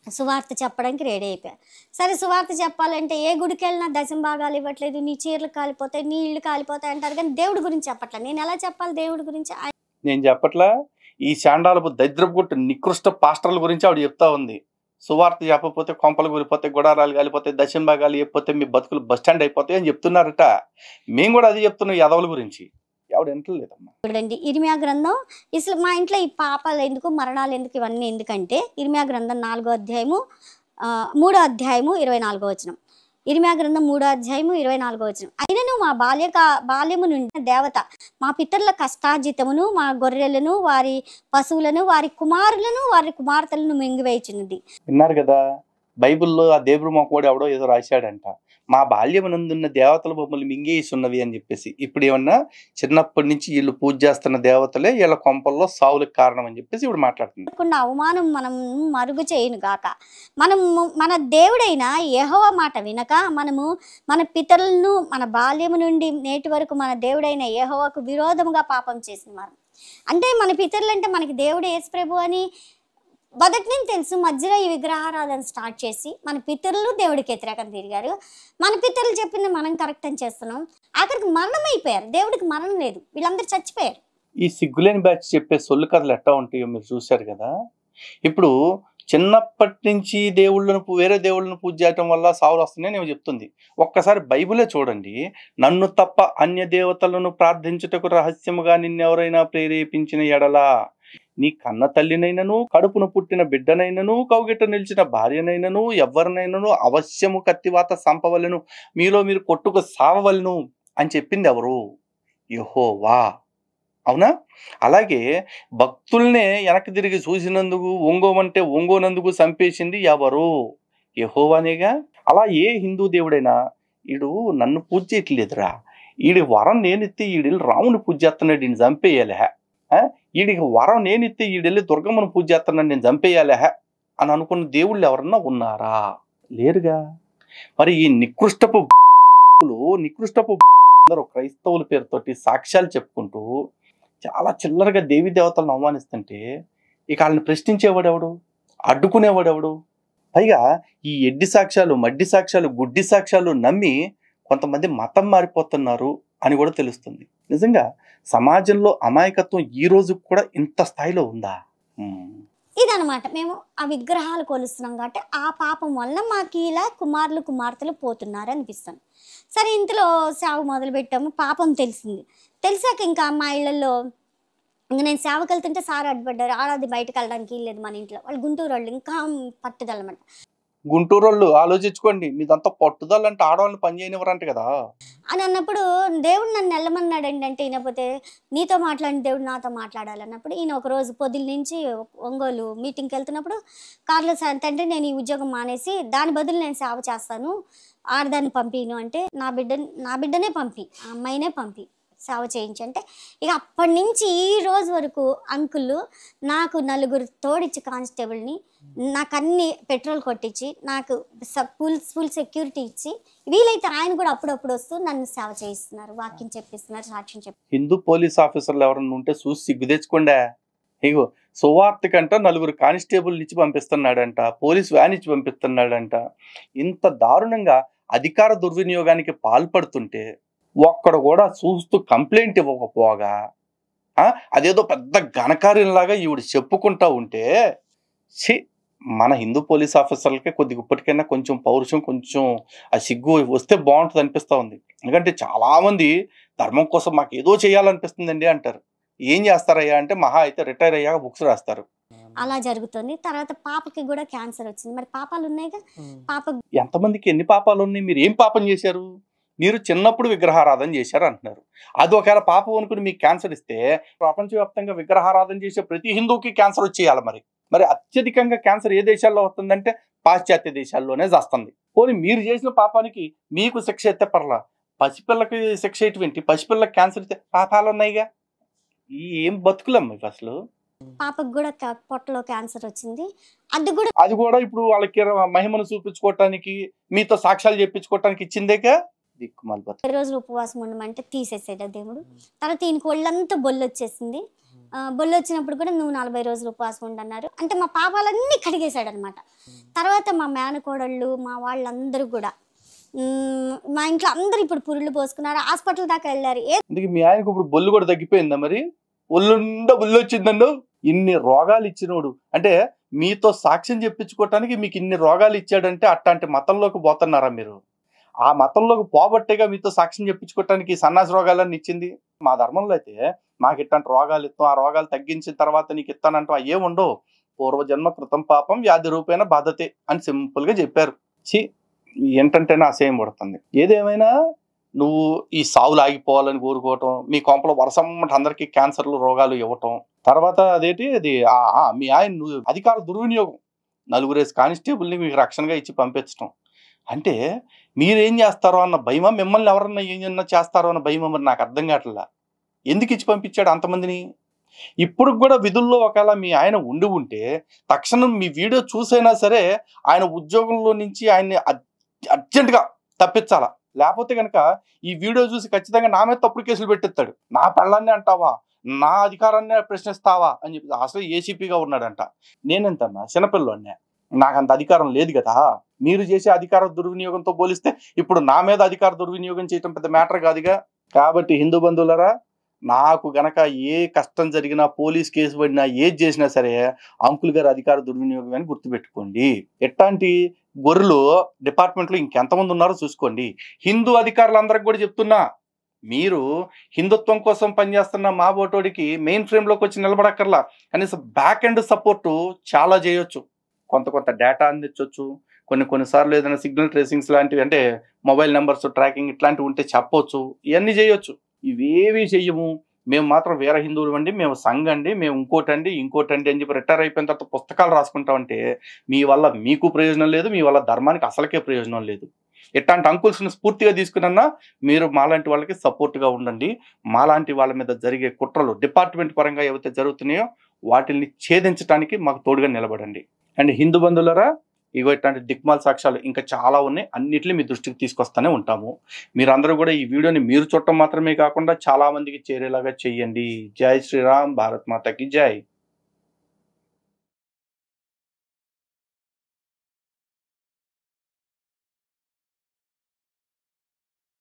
సువార్త చెప్పడానికి రెడీ అయిపోయాను. సరే సువార్త చెప్పాలంటే ఏ గుడికి వెళ్ళినా దశంభాగాలు ఇవ్వట్లేదు, నీ చీరలు కాలిపోతాయి, నీ ఇళ్ళు కాలిపోతాయి అంటారు, కానీ దేవుడి గురించి చెప్పట్లేదు. నేను ఎలా చెప్పాలి దేవుడి గురించి? నేను చెప్పట్లా. ఈ శాండాలపు దరిద్రపు గుట్టు నికృష్ట పాస్టర్ల గురించి ఆవిడ చెప్తా ఉంది. సువార్త చెప్పకపోతే కొంపలు కూలిపోతాయి, గుడారాలు కాలిపోతాయి, దశంభాగాలు ఇవ్వకపోతే మీ బతుకులు బస్టాండ్ అయిపోతాయి అని చెప్తున్నారట. మేము కూడా అది చెప్తున్నాం యదవుల గురించి. ఎవడు ఎంటలేదమ్మా. చూడండి ఇర్మియా గ్రంథం, అసలు మా ఇంట్లో ఈ పాపాలు ఎందుకు, మరణాలు ఎందుకు, ఇవన్నీ ఎందుకంటే ఇర్మియా గ్రంథం 4వ అధ్యాయము 3వ అధ్యాయము 24వ వచనం. ఇర్మియా గ్రంథం 3వ అధ్యాయము 24వ వచనం. అయినను మా బాల్యము నుండి దేవత మా పితరుల కష్టార్జితమును, మా గొర్రెలను, వారి పశువులను, వారి కుమారులను, వారి కుమార్తెలను మింగివేయుచున్నది. విన్నారు కదా, బైబిల్లో ఆ దేవుడు మా కూడా ఎవడో ఏదో రాశాడంట, మా బాల్యమునందున్న దేవతల బొమ్మలు మింగేస్తున్నవి అని చెప్పేసి. ఇప్పుడు ఏమన్నా చిన్నప్పటి నుంచి వీళ్ళు పూజ చేస్తున్న దేవతలే వీళ్ళ కొంపల్లో సావులకు కారణం అని చెప్పేసి ఇప్పుడు మాట్లాడుతుంది. అవమానం మనం మరుగు చేయను గాక. మన దేవుడైన యెహోవా మాట వినక మనము మన పితరులను మన బాల్యము నుండి నేటి వరకు మన దేవుడైన యెహోవాకు విరోధముగా పాపం చేసిన వారు. అంటే మన పితరులు అంటే మనకి దేవుడు యేసు ప్రభు అని మొదటి నుంచి తెలుసు. మధ్యలో ఈ విగ్రహారాధన స్టార్ట్ చేసి మన పితరులు దేవుడికి వ్యతిరేకంగా తిరిగారు. మన పితరులు చెప్పింది మనం కరెక్ట్ అని చేస్తున్నాం. ఆఖరికి మరణం అయిపోయారు, దేవుడికి మరణం లేదు, వీళ్ళందరూ చచ్చిపోయారు. ఈ సిగ్గులేని బ్యాచ్ చెప్పే సొల్లు కథలు ఎట్టా ఉంటాయో మీరు చూశారు కదా. ఇప్పుడు చిన్నప్పటి నుంచి వేరే దేవుళ్ళను పూజ చేయటం వల్ల సావులు వస్తున్నాయని నేను చెప్తుంది. ఒక్కసారి బైబిలే చూడండి. నన్ను తప్ప అన్య దేవతలను ప్రార్థించుటకు రహస్యముగా నిన్నెవరైనా ప్రేరేపించిన ఎడలా నీ కన్న తల్లినైనను, కడుపున పుట్టిన బిడ్డనైనను, కౌగిట నిలిచిన భార్యనైనను, ఎవరినైనను అవశ్యము కత్తివాత సంపవలను, మీలో మీరు కొట్టుకు సావవలను అని చెప్పింది ఎవరు? యెహోవా. అవునా? అలాగే భక్తుల్నే వెనక్కి తిరిగి చూసినందుకు ఒంగోనందుకు చంపేసింది ఎవరు? యెహోవానేగా. అలా ఏ హిందూ దేవుడైనా ఈడు నన్ను పూజ చేయట్లేదురా, ఈడి వరం నేనిస్తే ఈడెళ్ళి రాముని పూజ చేస్తున్నాడు, ఈయన చంపేయాలి, ఈడికి వరం నేనిస్తే ఈడెళ్ళి దుర్గమ్మను పూజ చేస్తున్నాడు, నేను చంపేయాలి అని అనుకున్న దేవుళ్ళు ఎవరన్నా ఉన్నారా? లేరుగా. మరి ఈ నికృష్టపు అందరూ క్రైస్తవుల పేరుతోటి సాక్ష్యాలు చెప్పుకుంటూ చాలా చిల్లరగా దేవీ దేవతలను అవమానిస్తుంటే ఇక వాళ్ళని ప్రశ్నించేవాడెవడు, అడ్డుకునేవాడెవడు? పైగా ఈ ఎడ్డి సాక్ష్యాలు, మడ్డి సాక్ష్యాలు, గుడ్డి సాక్ష్యాలు నమ్మి కొంతమంది మతం మారిపోతున్నారు అని కూడా తెలుస్తుంది. నిజంగా సమాజంలో అమాయకత్వం ఈ రోజు కూడా ఇంత స్థాయిలో ఉందా? ఇదనమాట మేము ఆ విగ్రహాలు కొలుస్తున్నాం కాబట్టి ఆ పాపం వల్ల మాకు ఇలా కుమారులు కుమార్తెలు పోతున్నారు అనిపిస్తుంది. సరే ఇంతలో సేవ మొదలుపెట్టాము, పాపం తెలిసింది. తెలిసాక ఇంకా మా ఇళ్ళల్లో ఇంక నేను సేవకి వెళ్తుంటే సార్ అడ్డుపడ్డారు. ఆడది బయటకు వెళ్ళడానికి లేదు మన ఇంట్లో. వాళ్ళు గుంటూరు వాళ్ళు ఇంకా పట్టుదల అనమాట. గుంటూరు వాళ్ళు ఆలోచించుకోండి, మీదంతా పట్టుదల అంటే ఆడవాళ్ళని పని చేయనివ్వరంట కదా. అని అన్నప్పుడు దేవుడు నన్ను వెళ్ళమన్నాడు ఏంటంటే, ఈయనపోతే నీతో మాట్లాడిన దేవుడు నాతో మాట్లాడాలన్నప్పుడు ఈయన ఒకరోజు పొద్దుల నుంచి ఒంగోలు మీటింగ్కి వెళ్తున్నప్పుడు కార్లో తండ్రి నేను ఈ ఉద్యోగం మానేసి దాని బదులు నేను సేవ చేస్తాను, ఆడదాన్ని పంపిను అంటే నా బిడ్డనే పంపి, ఆ అమ్మాయినే పంపి సేవ చేయించి అంటే ఇక అప్పటి నుంచి ఈ రోజు వరకు అంకుల్ నాకు 4 తోడిచ్చి కానిస్టేబుల్ని, నాకు అన్ని పెట్రోల్ కొట్టించి, నాకు ఫుల్ సెక్యూరిటీ ఇచ్చి, వీలైతే ఆయన కూడా అప్పుడప్పుడు వస్తూ నన్ను సేవ చేయిస్తున్నారు, వాక్యం చెప్పిస్తున్నారు, సాక్ష్యం చెప్పి. హిందూ పోలీస్ ఆఫీసర్లు ఎవరన్నా ఉంటే చూసి సిగ్గు తెచ్చుకోండా. ఇగో సువార్త కంట 4 కానిస్టేబుల్ ఇచ్చి పంపిస్తున్నాడంట, పోలీస్ వ్యాన్ ఇచ్చి పంపిస్తున్నాడంట. ఇంత దారుణంగా అధికార దుర్వినియోగానికి పాల్పడుతుంటే ఒక్కడు కూడా చూస్తూ కంప్లైంట్ ఇవ్వకపోగా అదేదో పెద్ద ఘనకార్యంలాగా ఈవిడ చెప్పుకుంటా ఉంటే మన హిందూ పోలీస్ ఆఫీసర్లకే కొద్దిగా ఇప్పటికైనా కొంచెం పౌరుషం, కొంచెం ఆ సిగ్గు వస్తే బాగుంటుంది అనిపిస్తూ ఉంది. ఎందుకంటే చాలామంది ధర్మం కోసం మాకు ఏదో చేయాలనిపిస్తుందండి అంటారు. ఏం చేస్తారయ్యా అంటే మహా అయితే రిటైర్ అయ్యాక బుక్స్ రాస్తారు. అలా జరుగుతుంది. తర్వాత పాపకి కూడా క్యాన్సర్ వచ్చింది. మరి పాపాలు ఉన్నాయిగా, పాప ఎంతమందికి ఎన్ని పాపాలు ఉన్నాయి? మీరు ఏం పాపం చేశారు? మీరు చిన్నప్పుడు విగ్రహారాధన చేశారు అంటున్నారు. అది ఒకవేళ పాపం అనుకుని మీకు క్యాన్సర్ ఇస్తే ప్రపంచవ్యాప్తంగా విగ్రహారాధన చేసే ప్రతి హిందూకి క్యాన్సర్ వచ్చేయాలి. మరి అత్యధికంగా క్యాన్సర్ ఏ దేశాల్లో వస్తుందంటే పాశ్చాత్య దేశాల్లోనే వస్తుంది. పోనీ మీరు చేసిన పాపానికి మీకు శిక్ష అయితే పర్లా, పసిపిల్లకి శిక్ష ఎటువంటి? పసిపిల్లకి క్యాన్సర్ ఇస్తే పాపాలు ఉన్నాయిగా. ఏం బతుకులమ్మ అసలు. పాపకు కూడా పొట్టలో క్యాన్సర్ వచ్చింది. అది కూడా ఇప్పుడు వాళ్ళకి మహిమను చూపించుకోవటానికి, మీతో సాక్ష్యాలు చెప్పించుకోవటానికి ఇచ్చిందేగా. దిక్కుమాలి 10 రోజులు ఉపవాసం ఉండమంటే తీసేసాడు దేవుడు. తర్వాత ఈయనకి ఒళ్ళంతా బొల్లు వచ్చేసింది. బొల్లు వచ్చినప్పుడు కూడా నువ్వు 40 రోజులు ఉపవాసం ఉండన్నారు అంటే మా పాపాలన్నీ కడిగేశాడు అనమాట. తర్వాత మా మేనకోడళ్ళు, మా వాళ్ళందరూ కూడా మా ఇంట్లో అందరూ ఇప్పుడు పురుళ్ళు పోసుకున్నారు, హాస్పిటల్ దాకా వెళ్ళారు. మీ ఆయనకు ఇప్పుడు బొల్లు కూడా తగ్గిపోయిందా? మరి ఒళ్ళుండా బొల్లు వచ్చిందన్ను. ఇన్ని రోగాలు ఇచ్చినోడు అంటే మీతో సాక్ష్యం చెప్పించుకోవటానికి మీకు ఇన్ని రోగాలు ఇచ్చాడంటే అట్లాంటి మతంలోకి పోతున్నారా మీరు? ఆ మతంలోకి పోబట్టేగా మీతో సాక్ష్యం చెప్పించుకోవటానికి సన్నాసి రోగాలన్నీ ఇచ్చింది. మా ధర్మంలో అయితే మాకు ఇట్లాంటి రోగాలు ఇస్తాం, ఆ రోగాలు తగ్గించిన తర్వాత నీకు ఇస్తానంటూ అయ్యే ఉండవు. పూర్వజన్మ కృతం పాపం వ్యాధి రూపేణ బాధతే అని సింపుల్గా చెప్పారు. ఏంటంటేనే అసహ్యం పడుతుంది. ఏదేమైనా నువ్వు ఈ సావులు ఆగిపోవాలని కోరుకోవటం, మీ కొంపలో వరుసమ్మట అందరికీ క్యాన్సర్లు రోగాలు ఇవ్వటం, తర్వాత అది మీ ఆయన నువ్వు అధికార దుర్వినియోగం, 4 కానిస్టేబుల్ని మీకు రక్షణగా ఇచ్చి పంపించడం అంటే మీరేం చేస్తారో అన్న భయమా? మిమ్మల్ని ఎవరన్నా ఏమన్నా చేస్తారో అన్న భయమా? మరి నాకు అర్థం కావట్లా. ఎందుకు ఇచ్చి పంపించాడు అంతమందిని? ఇప్పుడు కూడా విధుల్లో ఒకవేళ మీ ఆయన ఉంటే తక్షణం మీ వీడియో చూసైనా సరే ఆయన ఉద్యోగంలో నుంచి ఆయన్ని అర్జెంటుగా తప్పించాలా. లేకపోతే కనుక ఈ వీడియో చూసి ఖచ్చితంగా నా మీద తప్పుడు కేసులు పెట్టేస్తాడు. నా పెళ్ళాన్ని అంటావా, నా అధికారాన్ని ప్రశ్నిస్తావా అని చెప్పి. అసలు ఏసీపీగా ఉన్నాడంట. నేనెంతమ్మా చిన్నపిల్లోనే, నాకు అంత అధికారం లేదు కదా. మీరు చేసే అధికార దుర్వినియోగంతో పోలిస్తే ఇప్పుడు నా మీద అధికార దుర్వినియోగం చేయటం పెద్ద మ్యాటర్ కాదుగా. కాబట్టి హిందూ బంధువులరా, నాకు గనక ఏ కష్టం జరిగినా, పోలీస్ కేసు పడినా, ఏది చేసినా సరే అంకుల్ గారు అధికార దుర్వినియోగం అని గుర్తుపెట్టుకోండి. ఎట్లాంటి గొర్రెలు డిపార్ట్మెంట్లో ఇంకెంతమంది ఉన్నారో చూసుకోండి. హిందూ అధికారులందరికి కూడా చెప్తున్నా, మీరు హిందుత్వం కోసం పనిచేస్తున్న మా బోటోడికి మెయిన్ ఫ్రేమ్లోకి వచ్చి నిలబడక్కర్లా, కనీసం బ్యాక్ ఎండ్ సపోర్టు చాలా చేయొచ్చు. కొంత డేటా అందించవచ్చు. కొన్నిసార్లు ఏదైనా సిగ్నల్ ట్రేసింగ్స్ లాంటివి, అంటే మొబైల్ నెంబర్స్ ట్రాకింగ్ ఇట్లాంటివి ఉంటే చెప్పవచ్చు. ఇవన్నీ చేయొచ్చు. ఇవేవి చెయ్యము. మేము మాత్రం వేరే హిందువులు అండి, మేము సంఘ అండి, మేము ఇంకోటండి అని చెప్పి రిటైర్ అయిపోయిన తర్వాత పుస్తకాలు రాసుకుంటామంటే మీ వల్ల మీకు ప్రయోజనం లేదు, మీ వల్ల ధర్మానికి అసలుకే ప్రయోజనం లేదు. ఎట్లాంటి అంకుల్స్ని స్ఫూర్తిగా తీసుకున్నా మీరు మాలాంటి వాళ్ళకి సపోర్ట్గా ఉండండి. మాలాంటి వాళ్ళ మీద జరిగే కుట్రలు డిపార్ట్మెంట్ పరంగా ఏవైతే జరుగుతున్నాయో వాటిని ఛేదించడానికి మాకు తోడుగా నిలబడండి. అండ్ హిందూ బంధువులరా, ఇగో ఇట్లాంటి దిక్మాల సాక్ష్యాలు ఇంకా చాలా ఉన్నాయి. అన్నిటిని మీ దృష్టికి తీసుకొస్తూనే ఉంటాము. మీరందరూ కూడా ఈ వీడియోని మీరు చూడటం మాత్రమే కాకుండా చాలా మందికి చేరేలాగా చెయ్యండి. జై శ్రీరామ్, భారత్ మాతకి జై.